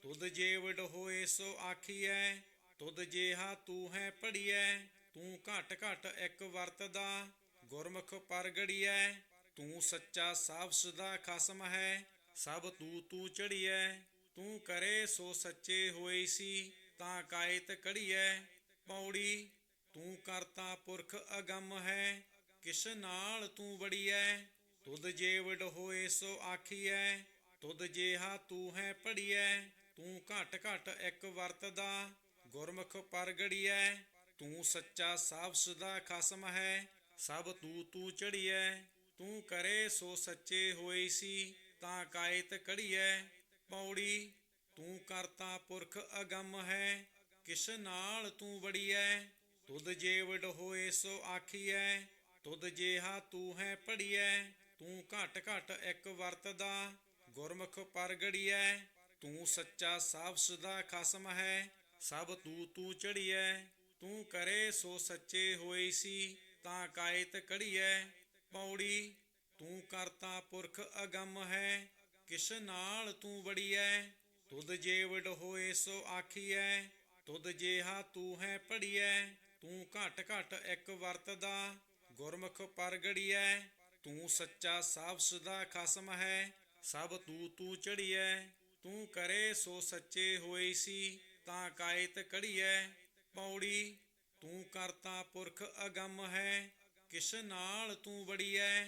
ਤੁਧ ਜੇ ਵਡ ਹੋਏ ਸੋ ਆਖੀਐ, ਤੁਧ ਜੇਹਾ ਤੂੰ ਹੈ ਪੜੀਐ। ਤੂੰ ਘਟ ਘਟ ਇੱਕ ਵਰਤਦਾ, ਗੁਰਮੁਖ ਪਰਗੜੀਐ। ਤੂੰ ਸੱਚਾ ਸਾਫ ਸਦਾ ਖਸਮ ਹੈ, ਸਭ ਤੂੰ ਚੜੀਐ। ਤੂੰ ਕਰੇ ਸੋ ਸੱਚੇ ਹੋਏ ਸੀ, ਤਾਂ ਕਾਇਤ ਕੜੀਐ। ਪੌੜੀ ਤੂੰ ਕਰਤਾ ਪੁਰਖ ਅਗੰਮ ਹੈ, ਕਿਸ ਨਾਲ ਤੂੰ ਵੜੀਐ। ਤੁਧ ਜੇ ਵਡ ਹੋਏ ਸੋ ਆਖੀਐ, ਤੁਧ ਜੇਹਾ ਤੂੰ ਹੈ ਪੜੀਐ। ਤੂੰ ਘਟ ਘਟ ਇੱਕ ਵਰਤਦਾ, ਗੁਰਮੁਖ ਪਰਗੜੀਐ। ਤੂੰ ਸੱਚਾ ਸਾਫ ਸਦਾ ਖਸਮ ਹੈ, ਸਭ ਤੂੰ ਚੜੀਐ। ਤੂੰ ਕਰੇ ਸੋ ਸੱਚੇ ਹੋਏ ਸੀ, ਤਾਂ ਕਾਇਤ ਕੜੀਐ। ਪੌੜੀ ਤੂੰ ਕਰਤਾ ਪੁਰਖ ਅਗੰਮ ਹੈ, ਕਿਸ ਨਾਲ ਤੂੰ ਵੜੀਐ। ਤੁਧ ਜੇ ਵਡ ਹੋਏ ਸੋ ਆਖੀਐ, ਤੁਧ ਜੇਹਾ ਤੂੰ ਹੈ ਪੜੀਐ। ਤੂੰ ਘਟ ਘਟ ਇੱਕ ਵਰਤਦਾ, ਗੁਰਮੁਖ ਪਰਗੜੀਐ। ਤੂੰ ਸੱਚਾ ਸਾਫ ਸਦਾ ਖਸਮ ਹੈ, ਸਭ ਤੂੰ ਚੜੀਐ। ਤੂੰ ਕਰੇ ਸੋ ਸੱਚੇ ਹੋਏ ਸੀ, ਤਾਂ ਕਾਇਤ ਕੜੀਐ। ਪੌੜੀ ਤੂੰ ਕਰਤਾ ਪੁਰਖ ਅਗੰਮ ਹੈ, ਕਿਸ ਨਾਲ ਤੂੰ ਵੜੀਐ। ਤੁਧ ਜੇ ਵਡ ਹੋਏ ਸੋ ਆਖੀਐ, ਤੁਧ ਜੇਹਾ ਤੂੰ ਹੈ ਪੜੀਐ। ਤੂੰ ਘਟ ਘਟ ਇੱਕ ਵਰਤਦਾ, ਗੁਰਮੁਖ ਪਰਗੜੀਐ। ਤੂੰ ਸੱਚਾ ਸਾਫ ਸਦਾ ਖਸਮ ਹੈ, ਸਭ ਤੂੰ ਚੜੀਐ। ਤੂੰ ਕਰੇ ਸੋ ਸੱਚੇ ਹੋਏ ਸੀ, ਤਾਂ ਕਾਇਤ ਕੜੀਐ। ਪੌੜੀ ਤੂੰ ਕਰਤਾ ਪੁਰਖ ਅਗੰਮ ਹੈ, ਕਿਸ ਨਾਲ ਤੂੰ ਵੜੀਐ।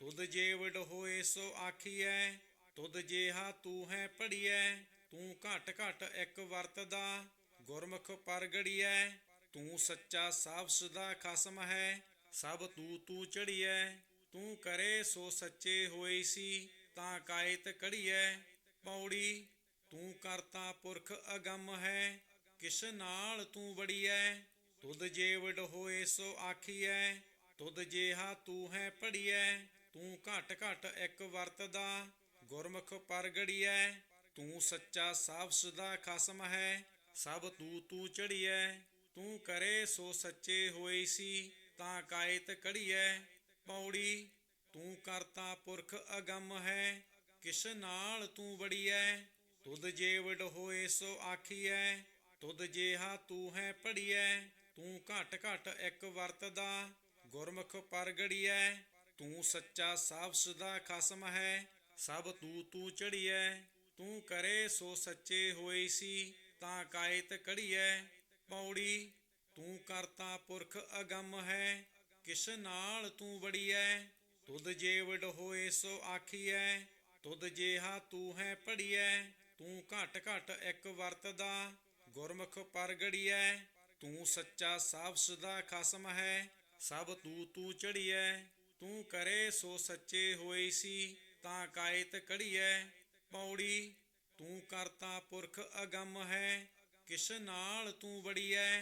ਤੁਧ ਜੇ ਵਡ ਹੋਏ ਸੋ ਆਖੀਐ, ਤੁਧ ਜੇਹਾ ਤੂੰ ਹੈ ਪੜੀਐ। ਤੂੰ ਘਟ ਘਟ ਇੱਕ ਵਰਤਦਾ, ਗੁਰਮੁਖ ਪਰਗੜੀਐ। ਤੂੰ ਸੱਚਾ ਸਾਫ ਸਦਾ ਖਸਮ ਹੈ, ਸਭ ਤੂੰ ਚੜੀਐ। ਤੂੰ ਕਰੇ ਸੋ ਸੱਚੇ ਹੋਏ ਸੀ, ਤਾਂ ਕਾਇਤ ਕੜੀਐ। ਪੌੜੀ ਤੂੰ ਕਰਤਾ ਪੁਰਖ ਅਗੰਮ ਹੈ, ਕਿਸ ਨਾਲ ਤੂੰ ਵੜੀਐ। ਤੁਧ ਜੇ ਵਡ ਹੋਏ ਸੋ ਆਖੀਐ, ਤੁਧ ਜੇਹਾ ਤੂੰ ਹੈ ਪੜੀਐ। ਤੂੰ ਘਟ ਘਟ ਇੱਕ ਵਰਤਦਾ, ਗੁਰਮੁਖ ਪਰਗੜੀਐ। ਤੂੰ ਸੱਚਾ ਸਾਫ ਸਦਾ ਖਸਮ ਹੈ, ਸਭ ਤੂੰ ਚੜੀਐ। ਤੂੰ ਕਰੇ ਸੋ ਸੱਚੇ ਹੋਏ ਸੀ, ਤਾਂ ਕਾਇਤ ਕੜੀਐ। ਪੌੜੀ ਤੂੰ ਕਰਤਾ ਪੁਰਖ ਅਗੰਮ ਹੈ, ਕਿਸ ਨਾਲ ਤੂੰ ਵੜੀਐ। ਤੁਧ ਜੇ ਵਡ ਹੋਏ ਸੋ ਆਖੀਐ, ਤੁਧ ਜੇਹਾ ਤੂੰ ਹੈ ਪੜੀਐ। ਤੂੰ ਘਟ ਘਟ ਇੱਕ ਵਰਤਦਾ, ਗੁਰਮੁਖ ਪਰਗੜੀਐ। ਤੂੰ ਸੱਚਾ ਸਾਫ ਸਦਾ ਖਸਮ ਹੈ, ਸਭ ਤੂੰ ਚੜੀਐ। ਤੂੰ ਕਰੇ ਸੋ ਸੱਚੇ ਹੋਏ ਸੀ, ਤਾਂ ਕਾਇਤ ਕੜੀਐ। ਪੌੜੀ ਤੂੰ ਕਰਤਾ ਪੁਰਖ ਅਗੰਮ ਹੈ, ਕਿਸ ਨਾਲ ਤੂੰ ਵੜੀਐ। ਤੁਧ ਜੇ ਵਡ ਹੋਏ ਸੋ ਆਖੀਐ, ਤੁਧ ਜੇਹਾ ਤੂੰ ਹੈ ਪੜੀਐ। ਤੂੰ ਘਟ ਘਟ ਇੱਕ ਵਰਤਦਾ, ਗੁਰਮੁਖ ਪਰਗੜੀਐ। ਤੂੰ ਸੱਚਾ ਸਾਫ ਸਦਾ ਖਸਮ ਹੈ, ਸਭ ਤੂੰ ਚੜੀਐ। ਤੂੰ ਕਰੇ ਸੋ ਸੱਚੇ ਹੋਏ ਸੀ, ਤਾਂ ਕਾਇਤ ਕੜੀਐ। ਪੌੜੀ ਤੂੰ ਕਰਤਾ ਪੁਰਖ ਅਗੰਮ ਹੈ, ਕਿਸ ਨਾਲ ਤੂੰ ਵੜੀਐ।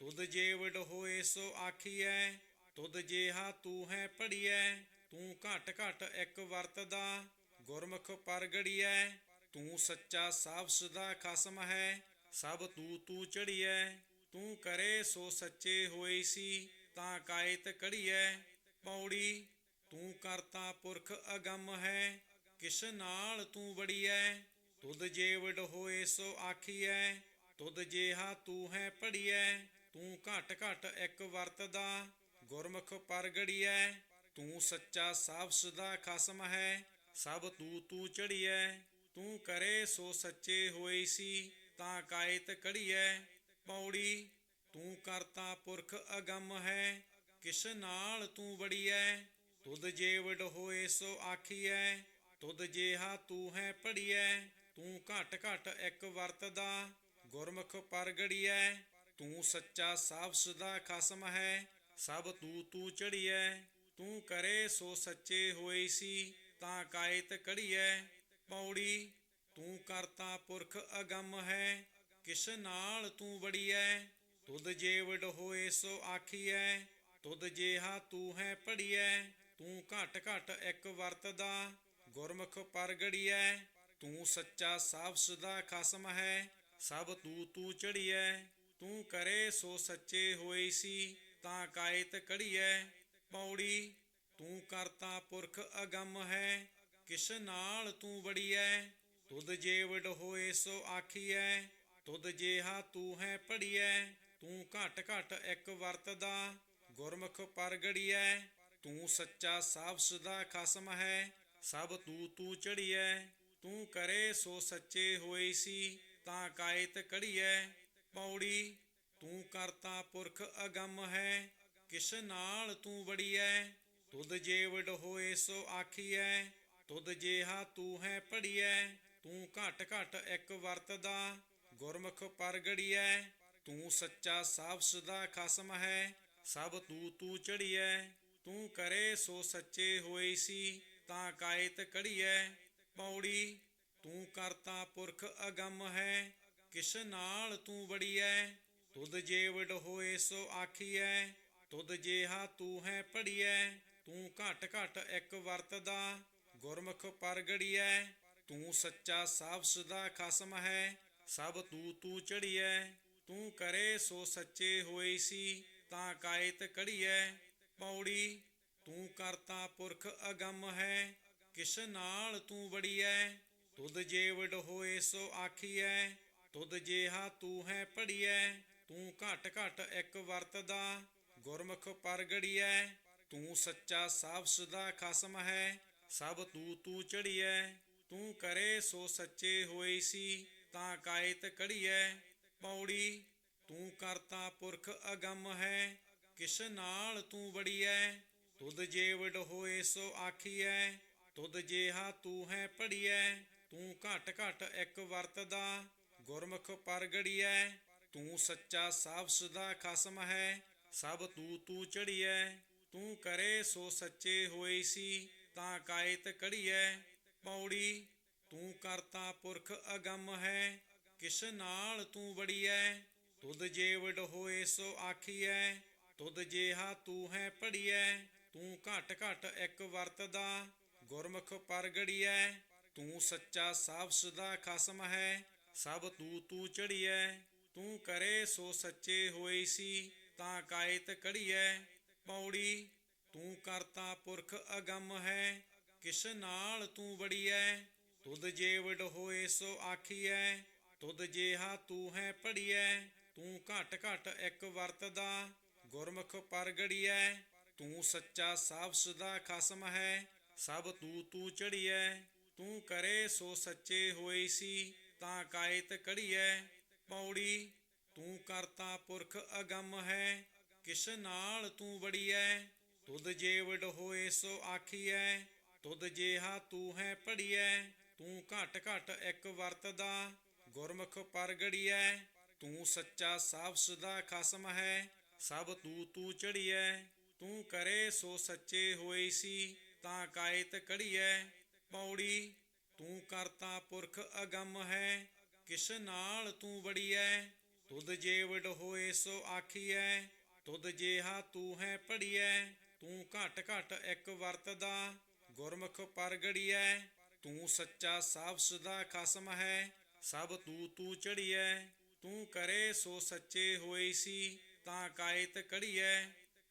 ਤੁਧ ਜੇ ਵਡ ਹੋਏ ਸੋ ਆਖੀਐ, ਤੁਧ ਜੇਹਾ ਤੂੰ ਹੈ ਪੜੀਐ। ਤੂੰ ਘਟ ਘਟ ਇੱਕ ਵਰਤਦਾ, ਗੁਰਮੁਖ ਪਰਗੜੀਐ। ਤੂੰ ਸੱਚਾ ਸਾਫ ਸਦਾ ਖਸਮ ਹੈ, ਸਭ ਤੂੰ ਚੜੀਐ। ਤੂੰ ਕਰੇ ਸੋ ਸੱਚੇ ਹੋਏ ਸੀ, ਤਾਂ ਕਾਇਤ ਕੜੀਐ। ਪੌੜੀ ਤੂੰ ਕਰਤਾ ਪੁਰਖ ਅਗੰਮ ਹੈ, ਕਿਸ ਨਾਲ ਤੂੰ ਵੜੀਐ। ਤੁਧ ਜੇ ਵਡ ਹੋਏ ਸੋ ਆਖੀਐ, ਤੁਧ ਜੇਹਾ ਤੂੰ ਹੈ ਪੜੀਐ। ਤੂੰ ਘਟ ਘਟ ਇੱਕ ਵਰਤਦਾ, ਗੁਰਮੁਖ ਪਰਗੜੀਐ। ਤੂੰ ਸੱਚਾ ਸਾਫ ਸਦਾ ਖਸਮ ਹੈ, ਸਭ ਤੂੰ ਚੜੀਐ। ਤੂੰ ਕਰੇ ਸੋ ਸੱਚੇ ਹੋਏ ਸੀ, ਤਾਂ ਕਾਇਤ ਕੜੀਐ। ਪੌੜੀ ਤੂੰ ਕਰਤਾ ਪੁਰਖ ਅਗੰਮ ਹੈ, ਕਿਸ ਨਾਲ ਤੂੰ ਵੜੀਐ। ਤੁਧ ਜੇ ਵਡ ਹੋਏ ਸੋ ਆਖੀਐ, ਤੁਧ ਜੇਹਾ ਤੂੰ ਹੈ ਪੜੀਐ। ਤੂੰ ਘਟ ਘਟ ਇੱਕ ਵਰਤਦਾ, ਗੁਰਮੁਖ ਪਰਗੜੀਐ। ਤੂੰ ਸੱਚਾ ਸਾਫ ਸਦਾ ਖਸਮ ਹੈ, ਸਭ ਤੂੰ ਚੜੀਐ। ਤੂੰ ਕਰੇ ਸੋ ਸੱਚੇ ਹੋਏ ਸੀ, ਤਾਂ ਕਾਇਤ ਕੜੀਐ। ਪੌੜੀ ਤੂੰ ਕਰਤਾ ਪੁਰਖ ਅਗੰਮ ਹੈ, ਕਿਸ ਨਾਲ ਤੂੰ ਵੜੀਐ। ਤੁਧ ਜੇ ਵਡ ਹੋਏ ਸੋ ਆਖੀਐ, ਤੁਧ ਜੇਹਾ ਤੂੰ ਹੈ ਪੜੀਐ। ਤੂੰ ਘਟ ਘਟ ਇੱਕ ਵਰਤਦਾ, ਗੁਰਮੁਖ ਪਰਗੜੀਐ। ਤੂੰ ਸੱਚਾ ਸਾਫ ਸਦਾ ਖਸਮ ਹੈ, ਸਭ ਤੂੰ ਚੜੀਐ। ਤੂੰ ਕਰੇ ਸੋ ਸੱਚੇ ਹੋਏ ਸੀ, ਤਾਂ ਕਾਇਤ ਕੜੀਐ। ਪੌੜੀ ਤੂੰ ਕਰਤਾ ਪੁਰਖ ਅਗੰਮ ਹੈ, ਕਿਸ ਨਾਲ ਤੂੰ ਵੜੀਐ। ਤੁਧ ਜੇ ਵਡ ਹੋਏ ਸੋ ਆਖੀਐ, ਤੁਧ ਜੇਹਾ ਤੂੰ ਹੈ ਪੜੀਐ। ਤੂੰ ਘਟ ਘਟ ਇੱਕ ਵਰਤਦਾ, ਗੁਰਮੁਖ ਪਰਗੜੀਐ। ਤੂੰ ਸੱਚਾ ਸਾਫ ਸਦਾ ਖਸਮ ਹੈ, ਸਭ ਤੂੰ ਚੜੀਐ। ਤੂੰ ਕਰੇ ਸੋ ਸੱਚੇ ਹੋਏ ਸੀ, ਤਾਂ ਕਾਇਤ ਕੜੀਐ। ਪੌੜੀ ਤੂੰ ਕਰਤਾ ਪੁਰਖ ਅਗੰਮ ਹੈ, ਕਿਸ ਨਾਲ ਤੂੰ ਵੜੀਐ। ਤੁਧ ਜੇ ਵਡ ਹੋਏ ਸੋ ਆਖੀਐ, ਤੁਧ ਜੇਹਾ ਤੂੰ ਹੈ ਪੜੀਐ। ਤੂੰ ਘਟ ਘਟ ਇੱਕ ਵਰਤਦਾ, ਗੁਰਮੁਖ ਪਰਗੜੀਐ। ਤੂੰ ਸੱਚਾ ਸਾਫ ਸਦਾ ਖਸਮ ਹੈ, ਸਭ ਤੂੰ ਚੜੀਐ। ਤੂੰ ਕਰੇ ਸੋ ਸੱਚੇ ਹੋਏ ਸੀ, ਤਾਂ ਕਾਇਤ ਕੜੀਐ। ਪੌੜੀ ਤੂੰ ਕਰਤਾ ਪੁਰਖ ਅਗੰਮ ਹੈ, ਕਿਸ ਨਾਲ ਤੂੰ ਵੜੀਐ। ਤੁਧ ਜੇ ਵਡ ਹੋਏ ਸੋ ਆਖੀਐ, ਤੁਧ ਜੇਹਾ ਤੂੰ ਹੈ ਪੜੀਐ। ਤੂੰ ਘਟ ਘਟ ਇੱਕ ਵਰਤਦਾ, ਗੁਰਮੁਖ ਪਰਗੜੀਐ। ਤੂੰ ਸੱਚਾ ਸਾਫ ਸਦਾ ਖਸਮ ਹੈ, ਸਭ ਤੂੰ ਚੜੀਐ। ਤੂੰ ਕਰੇ ਸੋ ਸੱਚੇ ਹੋਏ ਸੀ, ਤਾਂ ਕਾਇਤ ਕੜੀਐ। ਪੌੜੀ ਤੂੰ ਕਰਤਾ ਪੁਰਖ ਅਗੰਮ ਹੈ, ਕਿਸ ਨਾਲ ਤੂੰ ਵੜੀਐ। ਤੁਧ ਜੇ ਵਡ ਹੋਏ ਸੋ ਆਖੀਐ, ਤੁਧ ਜੇਹਾ ਤੂੰ ਹੈ ਪੜੀਐ। ਤੂੰ ਘਟ ਘਟ ਇੱਕ ਵਰਤਦਾ, ਗੁਰਮੁਖ ਪਰਗੜੀਐ। ਤੂੰ ਸੱਚਾ ਸਾਫ ਸਦਾ ਖਸਮ ਹੈ, ਸਭ ਤੂੰ ਚੜੀਐ। ਤੂੰ ਕਰੇ ਸੋ ਸੱਚੇ ਹੋਏ ਸੀ, ਤਾਂ ਕਾਇਤ ਕੜੀਐ। ਪੌੜੀ ਤੂੰ ਕਰਤਾ ਪੁਰਖ ਅਗੰਮ ਹੈ, ਕਿਸ ਨਾਲ ਤੂੰ ਵੜੀਐ। ਤੁਧ ਜੇ ਵਡ ਹੋਏ ਸੋ ਆਖੀਐ, ਤੁਧ ਜੇਹਾ ਤੂੰ ਹੈ ਪੜੀਐ। ਤੂੰ ਘਟ ਘਟ ਇੱਕ ਵਰਤਦਾ, ਗੁਰਮੁਖ ਪਰਗੜੀਐ। ਤੂੰ ਸੱਚਾ ਸਾਫ ਸਦਾ ਖਸਮ ਹੈ, ਸਭ ਤੂੰ ਚੜੀਐ। ਤੂੰ ਕਰੇ ਸੋ ਸੱਚੇ ਹੋਏ ਸੀ, ਤਾਂ ਕਾਇਤ ਕੜੀਐ। ਪੌੜੀ ਤੂੰ ਕਰਤਾ ਪੁਰਖ ਅਗੰਮ ਹੈ, ਕਿਸ ਨਾਲ ਤੂੰ ਵੜੀਐ। ਤੁਧ ਜੇ ਵਡ ਹੋਏ ਸੋ ਆਖੀਐ, ਤੁਧ ਜੇਹਾ ਤੂੰ ਹੈ ਪੜੀਐ। ਤੂੰ ਘਟ ਘਟ ਇੱਕ ਵਰਤਦਾ, ਗੁਰਮੁਖ ਪਰਗੜੀਐ। ਤੂੰ ਸੱਚਾ ਸਾਫ ਸਦਾ ਖਸਮ ਹੈ, ਸਭ ਤੂੰ ਚੜੀਐ। ਤੂੰ ਕਰੇ ਸੋ ਸੱਚੇ ਹੋਏ ਸੀ, ਤਾਂ ਕਾਇਤ ਕੜੀਐ। ਪੌੜੀ ਤੂੰ ਕਰਤਾ ਪੁਰਖ ਅਗੰਮ ਹੈ, ਕਿਸ ਨਾਲ ਤੂੰ ਵੜੀਐ। ਤੁਧ ਜੇ ਵਡ ਹੋਏ ਸੋ ਆਖੀਐ, ਤੁਧ ਜੇਹਾ ਤੂੰ ਹੈ ਪੜੀਐ। ਤੂੰ ਘਟ ਘਟ ਇੱਕ ਵਰਤਦਾ, ਗੁਰਮੁਖ ਪਰਗੜੀਐ। ਤੂੰ ਸੱਚਾ ਸਾਫ ਸਦਾ ਖਸਮ ਹੈ, ਸਭ ਤੂੰ ਚੜੀਐ। ਤੂੰ ਕਰੇ ਸੋ ਸੱਚੇ ਹੋਏ ਸੀ, ਤਾਂ ਕਾਇਤ ਕੜੀਐ। ਪੌੜੀ ਤੂੰ ਕਰਤਾ ਪੁਰਖ ਅਗੰਮ ਹੈ, ਕਿਸ ਨਾਲ ਤੂੰ ਵੜੀਐ। ਤੁਧ ਜੇ ਵਡ ਹੋਏ ਸੋ ਆਖੀਐ, ਤੁਧ ਜੇਹਾ ਤੂੰ ਹੈ ਪੜੀਐ। ਤੂੰ ਘਟ ਘਟ ਇੱਕ ਵਰਤਦਾ, ਗੁਰਮੁਖ ਪਰਗੜੀਐ। ਤੂੰ ਸੱਚਾ ਸਾਫ ਸਦਾ ਖਸਮ ਹੈ, ਸਭ ਤੂੰ ਚੜੀਐ। ਤੂੰ ਕਰੇ ਸੋ ਸੱਚੇ ਹੋਏ ਸੀ, ਤਾਂ ਕਾਇਤ ਕੜੀਐ। ਪੌੜੀ ਤੂੰ ਕਰਤਾ ਪੁਰਖ ਅਗੰਮ ਹੈ, ਕਿਸ ਨਾਲ ਤੂੰ ਵੜੀਐ। ਤੁਧ ਜੇ ਵਡ ਹੋਏ ਸੋ ਆਖੀਐ, ਤੁਧ ਜੇਹਾ ਤੂੰ ਹੈ ਪੜੀਐ। ਤੂੰ ਘਟ ਘਟ ਇੱਕ ਵਰਤਦਾ, ਗੁਰਮੁਖ ਪਰਗੜੀਐ। ਤੂੰ ਸੱਚਾ ਸਾਫ ਸਦਾ ਖਸਮ ਹੈ, ਸਭ ਤੂੰ ਚੜੀਐ। ਤੂੰ ਕਰੇ ਸੋ ਸੱਚੇ ਹੋਏ ਸੀ, ਤਾਂ ਕਾਇਤ ਕੜੀਐ।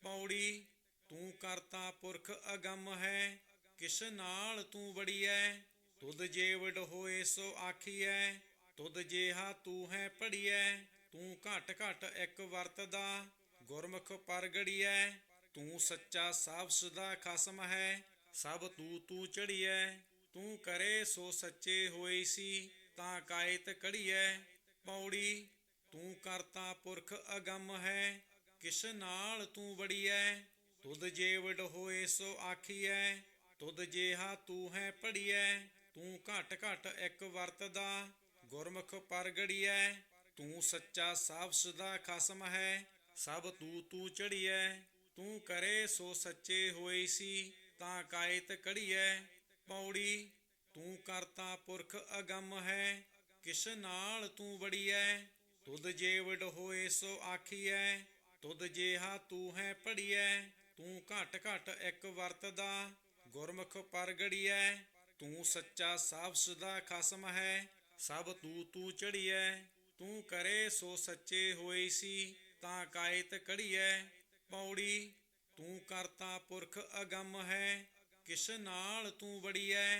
ਪੌੜੀ ਤੂੰ ਕਰਤਾ ਪੁਰਖ ਅਗੰਮ ਹੈ, ਕਿਸ ਨਾਲ ਤੂੰ ਵੜੀਐ। ਤੁਧ ਜੇ ਵਡ ਹੋਏ ਸੋ ਆਖੀਐ, ਤੁਧ ਜੇਹਾ ਤੂੰ ਹੈ ਪੜੀਐ। ਤੂੰ ਘਟ ਘਟ ਇੱਕ ਵਰਤਦਾ, ਗੁਰਮੁਖ ਪਰਗੜੀਐ। ਤੂੰ ਸੱਚਾ ਸਾਫ ਸਦਾ ਖਸਮ ਹੈ, ਸਭ ਤੂੰ ਚੜੀਐ। ਤੂੰ ਕਰੇ ਸੋ ਸੱਚੇ ਹੋਏ ਸੀ, ਤਾਂ ਕਾਇਤ ਕੜੀਐ। ਪੌੜੀ ਤੂੰ ਕਰਤਾ ਪੁਰਖ ਅਗੰਮ ਹੈ, ਕਿਸ ਨਾਲ ਤੂੰ ਵੜੀਐ। ਤੁਧ ਜੇ ਵਡ ਹੋਏ ਸੋ ਆਖੀਐ, ਤੁਧ ਜੇਹਾ ਤੂੰ ਹੈ ਪੜੀਐ। ਤੂੰ ਘਟ ਘਟ ਇੱਕ ਵਰਤਦਾ, ਗੁਰਮੁਖ ਪਰਗੜੀਐ। ਤੂੰ ਸੱਚਾ ਸਾਫ ਸਦਾ ਖਸਮ ਹੈ, ਸਭ ਤੂੰ ਚੜੀਐ। ਤੂੰ ਕਰੇ ਸੋ ਸੱਚੇ ਹੋਏ ਸੀ, ਤਾਂ ਕਾਇਤ ਕੜੀਐ। ਪੌੜੀ ਤੂੰ ਕਰਤਾ ਪੁਰਖ ਅਗੰਮ ਹੈ, ਕਿਸ ਨਾਲ ਤੂੰ ਵੜੀਐ। ਤੁਧ ਜੇ ਵਡ ਹੋਏ ਸੋ ਆਖੀਐ, ਤੁਧ ਜੇਹਾ ਤੂੰ ਹੈ ਪੜੀਐ। ਤੂੰ ਘਟ ਘਟ ਇੱਕ ਵਰਤਦਾ, ਗੁਰਮੁਖ ਪਰਗੜੀਐ। ਤੂੰ ਸੱਚਾ ਸਾਫ ਸਦਾ ਖਸਮ ਹੈ, ਸਭ ਤੂੰ ਚੜੀਐ। ਤੂੰ ਕਰੇ ਸੋ ਸੱਚੇ ਹੋਏ ਸੀ, ਤਾਂ ਕਾਇਤ ਕੜੀਐ। ਪੌੜੀ ਤੂੰ ਕਰਤਾ ਪੁਰਖ ਅਗੰਮ ਹੈ, ਕਿਸ ਨਾਲ ਤੂੰ ਵੜੀਐ।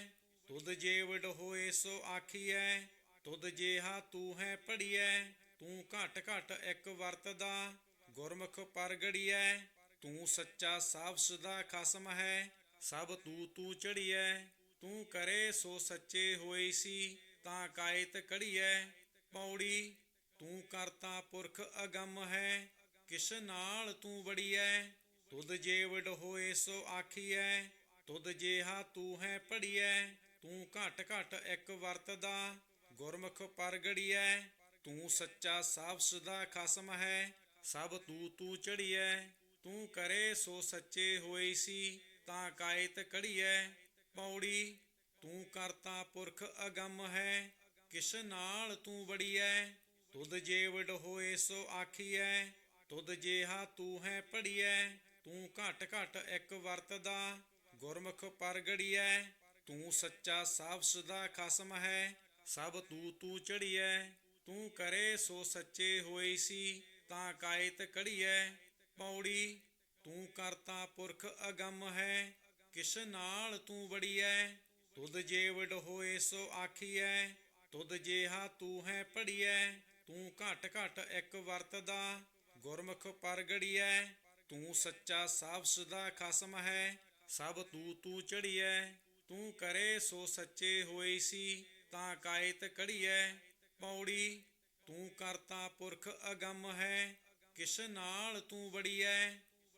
ਤੁਧ ਜੇ ਵਡ ਹੋਏ ਸੋ ਆਖੀਐ, ਤੁਧ ਜੇਹਾ ਤੂੰ ਹੈ ਪੜੀਐ। ਤੂੰ ਘਟ ਘਟ ਇੱਕ ਵਰਤਦਾ, ਗੁਰਮੁਖ ਪਰਗੜੀਐ। ਤੂੰ ਸੱਚਾ ਸਾਫ ਸਦਾ ਖਸਮ ਹੈ, ਸਭ ਤੂੰ ਚੜੀਐ। ਤੂੰ ਕਰੇ ਸੋ ਸੱਚੇ ਹੋਏ ਸੀ, ਤਾਂ ਕਾਇਤ ਕੜੀਐ। ਪੌੜੀ ਤੂੰ ਕਰਤਾ ਪੁਰਖ ਅਗੰਮ ਹੈ, ਕਿਸ ਨਾਲ ਤੂੰ ਵੜੀਐ। ਤੁਧ ਜੇ ਵਡ ਹੋਏ ਸੋ ਆਖੀਐ, ਤੁਧ ਜੇਹਾ ਤੂੰ ਹੈ ਪੜੀਐ। ਤੂੰ ਘਟ ਘਟ ਇੱਕ ਵਰਤਦਾ, ਗੁਰਮੁਖ ਪਰਗੜੀਐ। ਤੂੰ ਸੱਚਾ ਸਾਫ ਸਦਾ ਖਸਮ ਹੈ, ਸਭ ਤੂੰ ਚੜੀਐ। ਤੂੰ ਕਰੇ ਸੋ ਸੱਚੇ ਹੋਏ ਸੀ, ਤਾਂ ਕਾਇਤ ਕੜੀਐ। ਪੌੜੀ ਤੂੰ ਕਰਤਾ ਪੁਰਖ ਅਗੰਮ ਹੈ, ਕਿਸ ਨਾਲ ਤੂੰ ਵੜੀਐ। ਤੁਧ ਜੇ ਵਡ ਹੋਏ ਸੋ ਆਖੀਐ, ਤੁਧ ਜੇਹਾ ਤੂੰ ਹੈ ਪੜੀਐ। ਤੂੰ ਘਟ ਘਟ ਇੱਕ ਵਰਤਦਾ, ਗੁਰਮੁਖ ਪਰਗੜੀਐ। ਤੂੰ ਸੱਚਾ ਸਾਫ ਸਦਾ ਖਸਮ ਹੈ, ਸਭ ਤੂੰ ਚੜੀਐ। ਤੂੰ ਕਰੇ ਸੋ ਸੱਚੇ ਹੋਏ ਸੀ, ਤਾਂ ਕਾਇਤ ਕੜੀਐ। ਪੌੜੀ ਤੂੰ ਕਰਤਾ ਪੁਰਖ ਅਗੰਮ ਹੈ, ਕਿਸ ਨਾਲ ਤੂੰ ਵੜੀਐ। ਤੁਧ ਜੇ ਵਡ ਹੋਏ ਸੋ ਆਖੀਐ, ਤੁਧ ਜੇਹਾ ਤੂੰ ਹੈ ਪੜੀਐ। ਤੂੰ ਘਟ ਘਟ ਇੱਕ ਵਰਤਦਾ, ਗੁਰਮੁਖ ਪਰਗੜੀਐ। ਤੂੰ ਸੱਚਾ ਸਾਫ ਸਦਾ ਖਸਮ ਹੈ, ਸਭ ਤੂੰ ਚੜੀਐ। ਤੂੰ ਕਰੇ ਸੋ ਸੱਚੇ ਹੋਏ ਸੀ, ਤਾਂ ਕਾਇਤ ਕੜੀਐ। ਪੌੜੀ ਤੂੰ ਕਰਤਾ ਪੁਰਖ ਅਗੰਮ ਹੈ, ਕਿਸ ਨਾਲ ਤੂੰ ਵੜੀਐ।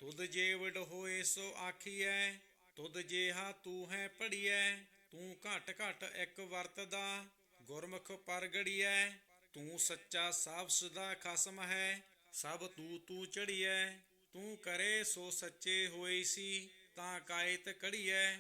ਤੁਧ ਜੇ ਵਡ ਹੋਏ ਸੋ ਆਖੀਐ, ਤੁਧ ਜੇਹਾ ਤੂੰ ਹੈ ਪੜੀਐ। ਤੂੰ ਘਟ ਘਟ ਇੱਕ ਵਰਤਦਾ, ਗੁਰਮੁਖ ਪਰਗੜੀਐ। ਤੂੰ ਸੱਚਾ ਸਾਫ ਸਦਾ ਖਸਮ ਹੈ, ਸਭ ਤੂੰ ਚੜੀਐ। ਤੂੰ ਕਰੇ ਸੋ ਸੱਚੇ ਹੋਏ ਸੀ, ਤਾਂ ਕਾਇਤ ਕੜੀਐ।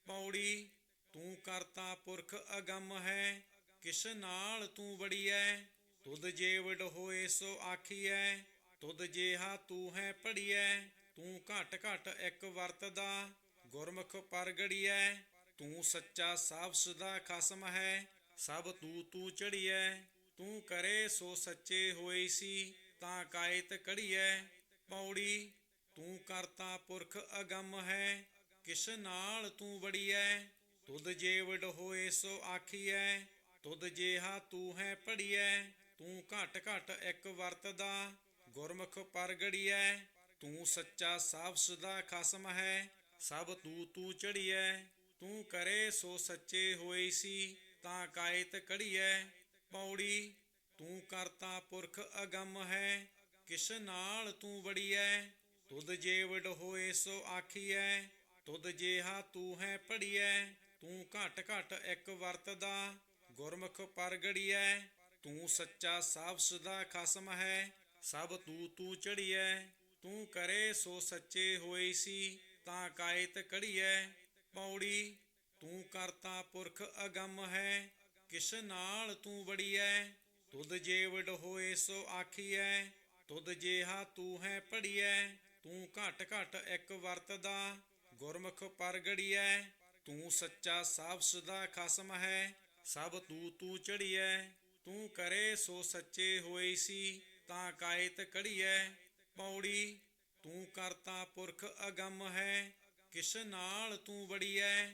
ਪੌੜੀ ਤੂੰ ਕਰਤਾ ਪੁਰਖ ਅਗੰਮ ਹੈ, ਕਿਸ ਨਾਲ ਤੂੰ ਵੜੀਐ। ਤੁਧ ਜੇ ਵਡ ਹੋਏ ਸੋ ਆਖੀਐ, ਤੁਧ ਜੇਹਾ ਤੂੰ ਹੈ ਪੜੀਐ। ਤੂੰ ਘਟ ਘਟ ਇੱਕ ਵਰਤਦਾ, ਗੁਰਮੁਖ ਪਰਗੜੀਐ। ਤੂੰ ਸੱਚਾ ਸਾਫ ਸਦਾ ਖਸਮ ਹੈ, ਸਭ ਤੂੰ ਚੜੀਐ। ਤੂੰ ਕਰੇ ਸੋ ਸੱਚੇ ਹੋਏ ਸੀ, ਤਾਂ ਕਾਇਤ ਕੜੀਐ। ਪੌੜੀ ਤੂੰ ਕਰਤਾ ਪੁਰਖ ਅਗੰਮ ਹੈ, ਕਿਸ ਨਾਲ ਤੂੰ ਵੜੀਐ। ਤੁਧ ਜੇ ਵਡ ਹੋਏ ਸੋ ਆਖੀਐ, ਤੁਧ ਜੇਹਾ ਤੂੰ ਹੈ ਪੜੀਐ। ਤੂੰ ਘਟ ਘਟ ਇੱਕ ਵਰਤਦਾ, ਗੁਰਮੁਖ ਪਰਗੜੀਐ। ਤੂੰ ਸੱਚਾ ਸਾਫ ਸਦਾ ਖਸਮ ਹੈ, ਸਭ ਤੂੰ ਚੜੀਐ। ਤੂੰ ਕਰੇ ਸੋ ਸੱਚੇ ਹੋਏ ਸੀ, ਤਾਂ ਕਾਇਤ ਕੜੀਐ। ਪੌੜੀ ਤੂੰ ਕਰਤਾ ਪੁਰਖ ਅਗੰਮ ਹੈ, ਕਿਸ ਨਾਲ ਤੂੰ ਵੜੀਐ। ਤੁਧ ਜੇ ਵਡ ਹੋਏ ਸੋ ਆਖੀਐ, ਤੁਧ ਜੇਹਾ ਤੂੰ ਹੈ ਪੜੀਐ। ਤੂੰ ਘਟ ਘਟ ਇੱਕ ਵਰਤਦਾ, ਗੁਰਮੁਖ ਪਰਗੜੀਐ। ਤੂੰ ਸੱਚਾ ਸਾਫ ਸਦਾ ਖਸਮ ਹੈ, ਸਭ ਤੂੰ ਚੜੀਐ। ਤੂੰ ਕਰੇ ਸੋ ਸੱਚੇ ਹੋਏ ਸੀ, ਤਾਂ ਕਾਇਤ ਕੜੀਐ। ਪੌੜੀ ਤੂੰ ਕਰਤਾ ਪੁਰਖ ਅਗੰਮ ਹੈ, ਕਿਸ ਨਾਲ ਤੂੰ ਵੜੀਐ। ਤੁਧ ਜੇ ਵਡ ਹੋਏ ਸੋ ਆਖੀਐ, ਤੁਧ ਜੇਹਾ ਤੂੰ ਹੈ ਪੜੀਐ। ਤੂੰ ਘਟ ਘਟ ਇੱਕ ਵਰਤਦਾ, ਗੁਰਮੁਖ ਪਰਗੜੀਐ। ਤੂੰ ਸੱਚਾ ਸਾਫ ਸਦਾ ਖਸਮ ਹੈ, ਸਭ ਤੂੰ ਚੜੀਐ। ਤੂੰ ਕਰੇ ਸੋ ਸੱਚੇ ਹੋਏ ਸੀ, ਤਾਂ ਕਾਇਤ ਕੜੀਐ। ਪੌੜੀ ਤੂੰ ਕਰਤਾ ਪੁਰਖ ਅਗੰਮ ਹੈ, ਕਿਸ ਨਾਲ ਤੂੰ ਵੜੀਐ।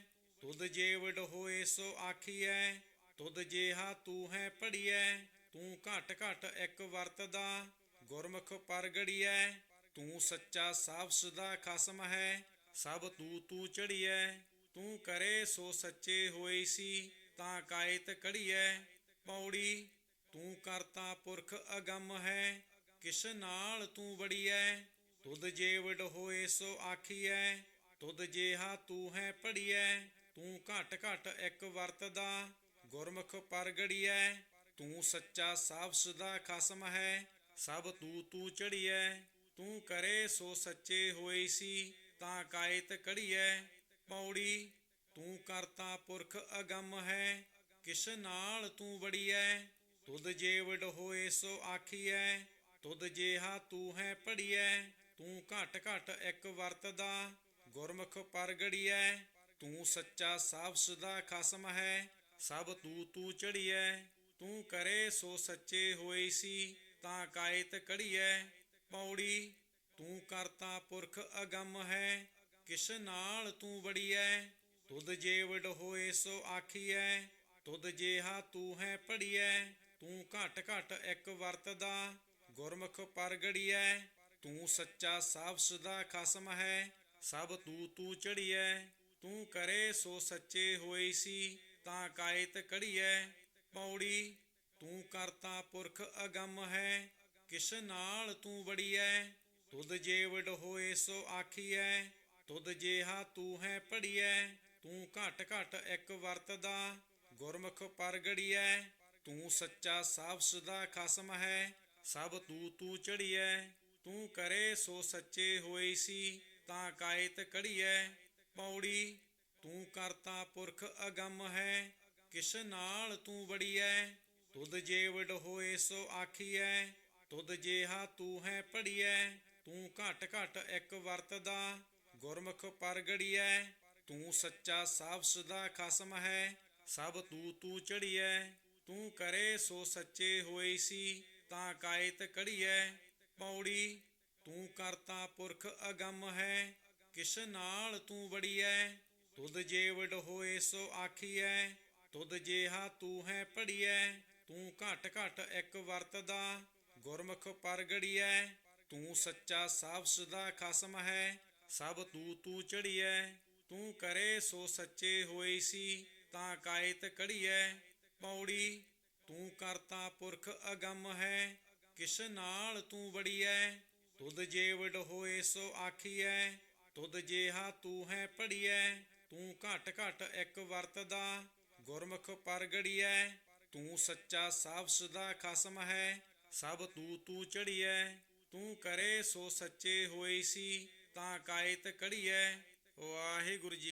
ਤੁਧ ਜੇ ਵਡ ਹੋਏ ਸੋ ਆਖੀਐ, ਤੁਧ ਜੇਹਾ ਤੂੰ ਹੈ ਪੜੀਐ। ਤੂੰ ਘਟ ਘਟ ਇੱਕ ਵਰਤਦਾ, ਗੁਰਮੁਖ ਪਰਗੜੀਐ। ਤੂੰ ਸੱਚਾ ਸਾਫ ਸਦਾ ਖਸਮ ਹੈ, ਸਭ ਤੂੰ ਚੜੀਐ। ਤੂੰ ਕਰੇ ਸੋ ਸੱਚੇ ਹੋਏ ਸੀ, ਤਾਂ ਕਾਇਤ ਕੜੀਐ। ਪੌੜੀ ਤੂੰ ਕਰਤਾ ਪੁਰਖ ਅਗੰਮ ਹੈ, ਕਿਸ ਨਾਲ ਤੂੰ ਵੜੀਐ। ਤੁਧ ਜੇ ਵਡ ਹੋਏ ਸੋ ਆਖੀਐ, ਤੁਧ ਜੇਹਾ ਤੂੰ ਹੈ ਪੜੀਐ। ਤੂੰ ਘਟ ਘਟ ਇੱਕ ਵਰਤਦਾ, ਗੁਰਮੁਖ ਪਰਗੜੀਐ। ਤੂੰ ਸੱਚਾ ਸਾਫ ਸਦਾ ਖਸਮ ਹੈ, ਸਭ ਤੂੰ ਚੜੀਐ। ਤੂੰ ਕਰੇ ਸੋ ਸੱਚੇ ਹੋਏ ਸੀ, ਤਾਂ ਕਾਇਤ ਕੜੀਐ। ਪੌੜੀ ਤੂੰ ਕਰਤਾ ਪੁਰਖ ਅਗੰਮ ਹੈ, ਕਿਸ ਨਾਲ ਤੂੰ ਵੜੀਐ। ਤੁਧ ਜੇ ਵਡ ਹੋਏ ਸੋ ਆਖੀਐ, ਤੁਧ ਜੇਹਾ ਤੂੰ ਹੈ ਪੜੀਐ। ਤੂੰ ਘਟ ਘਟ ਇੱਕ ਵਰਤਦਾ, ਗੁਰਮੁਖ ਪਰਗੜੀਐ। ਤੂੰ ਸੱਚਾ ਸਾਫ ਸਦਾ ਖਸਮ ਹੈ, ਸਭ ਤੂੰ ਚੜੀਐ। ਤੂੰ ਕਰੇ ਸੋ ਸੱਚੇ ਹੋਏ ਸੀ, ਤਾਂ ਕਾਇਤ ਕੜੀਐ। ਪੌੜੀ ਤੂੰ ਕਰਤਾ ਪੁਰਖ ਅਗੰਮ ਹੈ, ਕਿਸ ਨਾਲ ਤੂੰ ਵੜੀਐ। ਤੁਧ ਜੇ ਵਡ ਹੋਏ ਸੋ ਆਖੀਐ, ਤੁਧ ਜੇਹਾ ਤੂੰ ਹੈ ਪੜੀਐ। ਤੂੰ ਘਟ ਘਟ ਇੱਕ ਵਰਤਦਾ, ਗੁਰਮੁਖ ਪਰਗੜੀਐ। ਤੂੰ ਸੱਚਾ ਸਾਫ ਸਦਾ ਖਸਮ ਹੈ, ਸਭ ਤੂੰ ਚੜੀਐ। ਤੂੰ ਕਰੇ ਸੋ ਸੱਚੇ ਹੋਏ ਸੀ, ਤਾਂ ਕਾਇਤ ਕੜੀਐ। ਪੌੜੀ ਤੂੰ ਕਰਤਾ ਪੁਰਖ ਅਗੰਮ ਹੈ, ਕਿਸ ਨਾਲ ਤੂੰ ਵੜੀਐ। ਤੁਧ ਜੇ ਵਡ ਹੋਏ ਸੋ ਆਖੀਐ, ਤੁਧ ਜੇਹਾ ਤੂੰ ਹੈ ਪੜੀਐ। ਤੂੰ ਘਟ ਘਟ ਇੱਕ ਵਰਤਦਾ, ਗੁਰਮੁਖ ਪਰਗੜੀਐ। ਤੂੰ ਸੱਚਾ ਸਾਫ ਸਦਾ ਖਸਮ ਹੈ, ਸਭ ਤੂੰ ਚੜੀਐ। ਤੂੰ ਕਰੇ ਸੋ ਸੱਚੇ ਹੋਏ ਸੀ, ਤਾਂ ਕਾਇਤ ਕੜੀਐ। ਪੌੜੀ ਤੂੰ ਕਰਤਾ ਪੁਰਖ ਅਗੰਮ ਹੈ, ਕਿਸ ਨਾਲ ਤੂੰ ਵੜੀਐ। ਤੁਧ ਜੇ ਵਡ ਹੋਏ ਸੋ ਆਖੀਐ, ਤੁਧ ਜੇਹਾ ਤੂੰ ਹੈ ਪੜੀਐ। ਤੂੰ ਘਟ ਘਟ ਇੱਕ ਵਰਤਦਾ, ਗੁਰਮੁਖ ਪਰਗੜੀਐ। ਤੂੰ ਸੱਚਾ ਸਾਫ ਸਦਾ ਖਸਮ ਹੈ, ਸਭ ਤੂੰ ਚੜੀਐ। ਤੂੰ ਕਰੇ ਸੋ ਸੱਚੇ ਹੋਏ ਸੀ, ਤਾਂ ਕਾਇਤ ਕੜੀਐ। ਪੌੜੀ ਤੂੰ ਕਰਤਾ ਪੁਰਖ ਅਗੰਮ ਹੈ, ਕਿਸ ਨਾਲ ਤੂੰ ਵੜੀਐ। ਤੁਧ ਜੇ ਵਡ ਹੋਏ ਸੋ ਆਖੀਐ, ਤੁਧ ਜੇਹਾ ਤੂੰ ਹੈ ਪੜੀਐ। ਤੂੰ ਘਟ ਘਟ ਇੱਕ ਵਰਤਦਾ, ਗੁਰਮੁਖ ਪਰਗੜੀਐ। ਤੂੰ ਸੱਚਾ ਸਾਫ ਸਦਾ ਖਸਮ ਹੈ, ਸਭ ਤੂੰ ਚੜੀਐ। ਤੂੰ ਕਰੇ ਸੋ ਸੱਚੇ ਹੋਏ ਸੀ, ਤਾਂ ਕਾਇਤ ਕੜੀਐ। ਪੌੜੀ ਤੂੰ ਕਰਤਾ ਪੁਰਖ ਅਗੰਮ ਹੈ, ਕਿਸ ਨਾਲ ਤੂੰ ਵੜੀਐ। ਤੁਧ ਜੇ ਵਡ ਹੋਏ ਸੋ ਆਖੀਐ, ਤੁਧ ਜੇਹਾ ਤੂੰ ਹੈ ਪੜੀਐ। ਤੂੰ ਘਟ ਘਟ ਇੱਕ ਵਰਤਦਾ, ਗੁਰਮੁਖ ਪਰਗੜੀਐ। ਤੂੰ ਸੱਚਾ ਸਾਫ ਸਦਾ ਖਸਮ ਹੈ, ਸਭ ਤੂੰ ਚੜੀਐ। ਤੂੰ ਕਰੇ ਸੋ ਸੱਚੇ ਹੋਏ ਸੀ, ਤਾਂ ਕਾਇਤ ਕੜੀਐ। ਵਾਹਿਗੁਰੂ ਜੀ।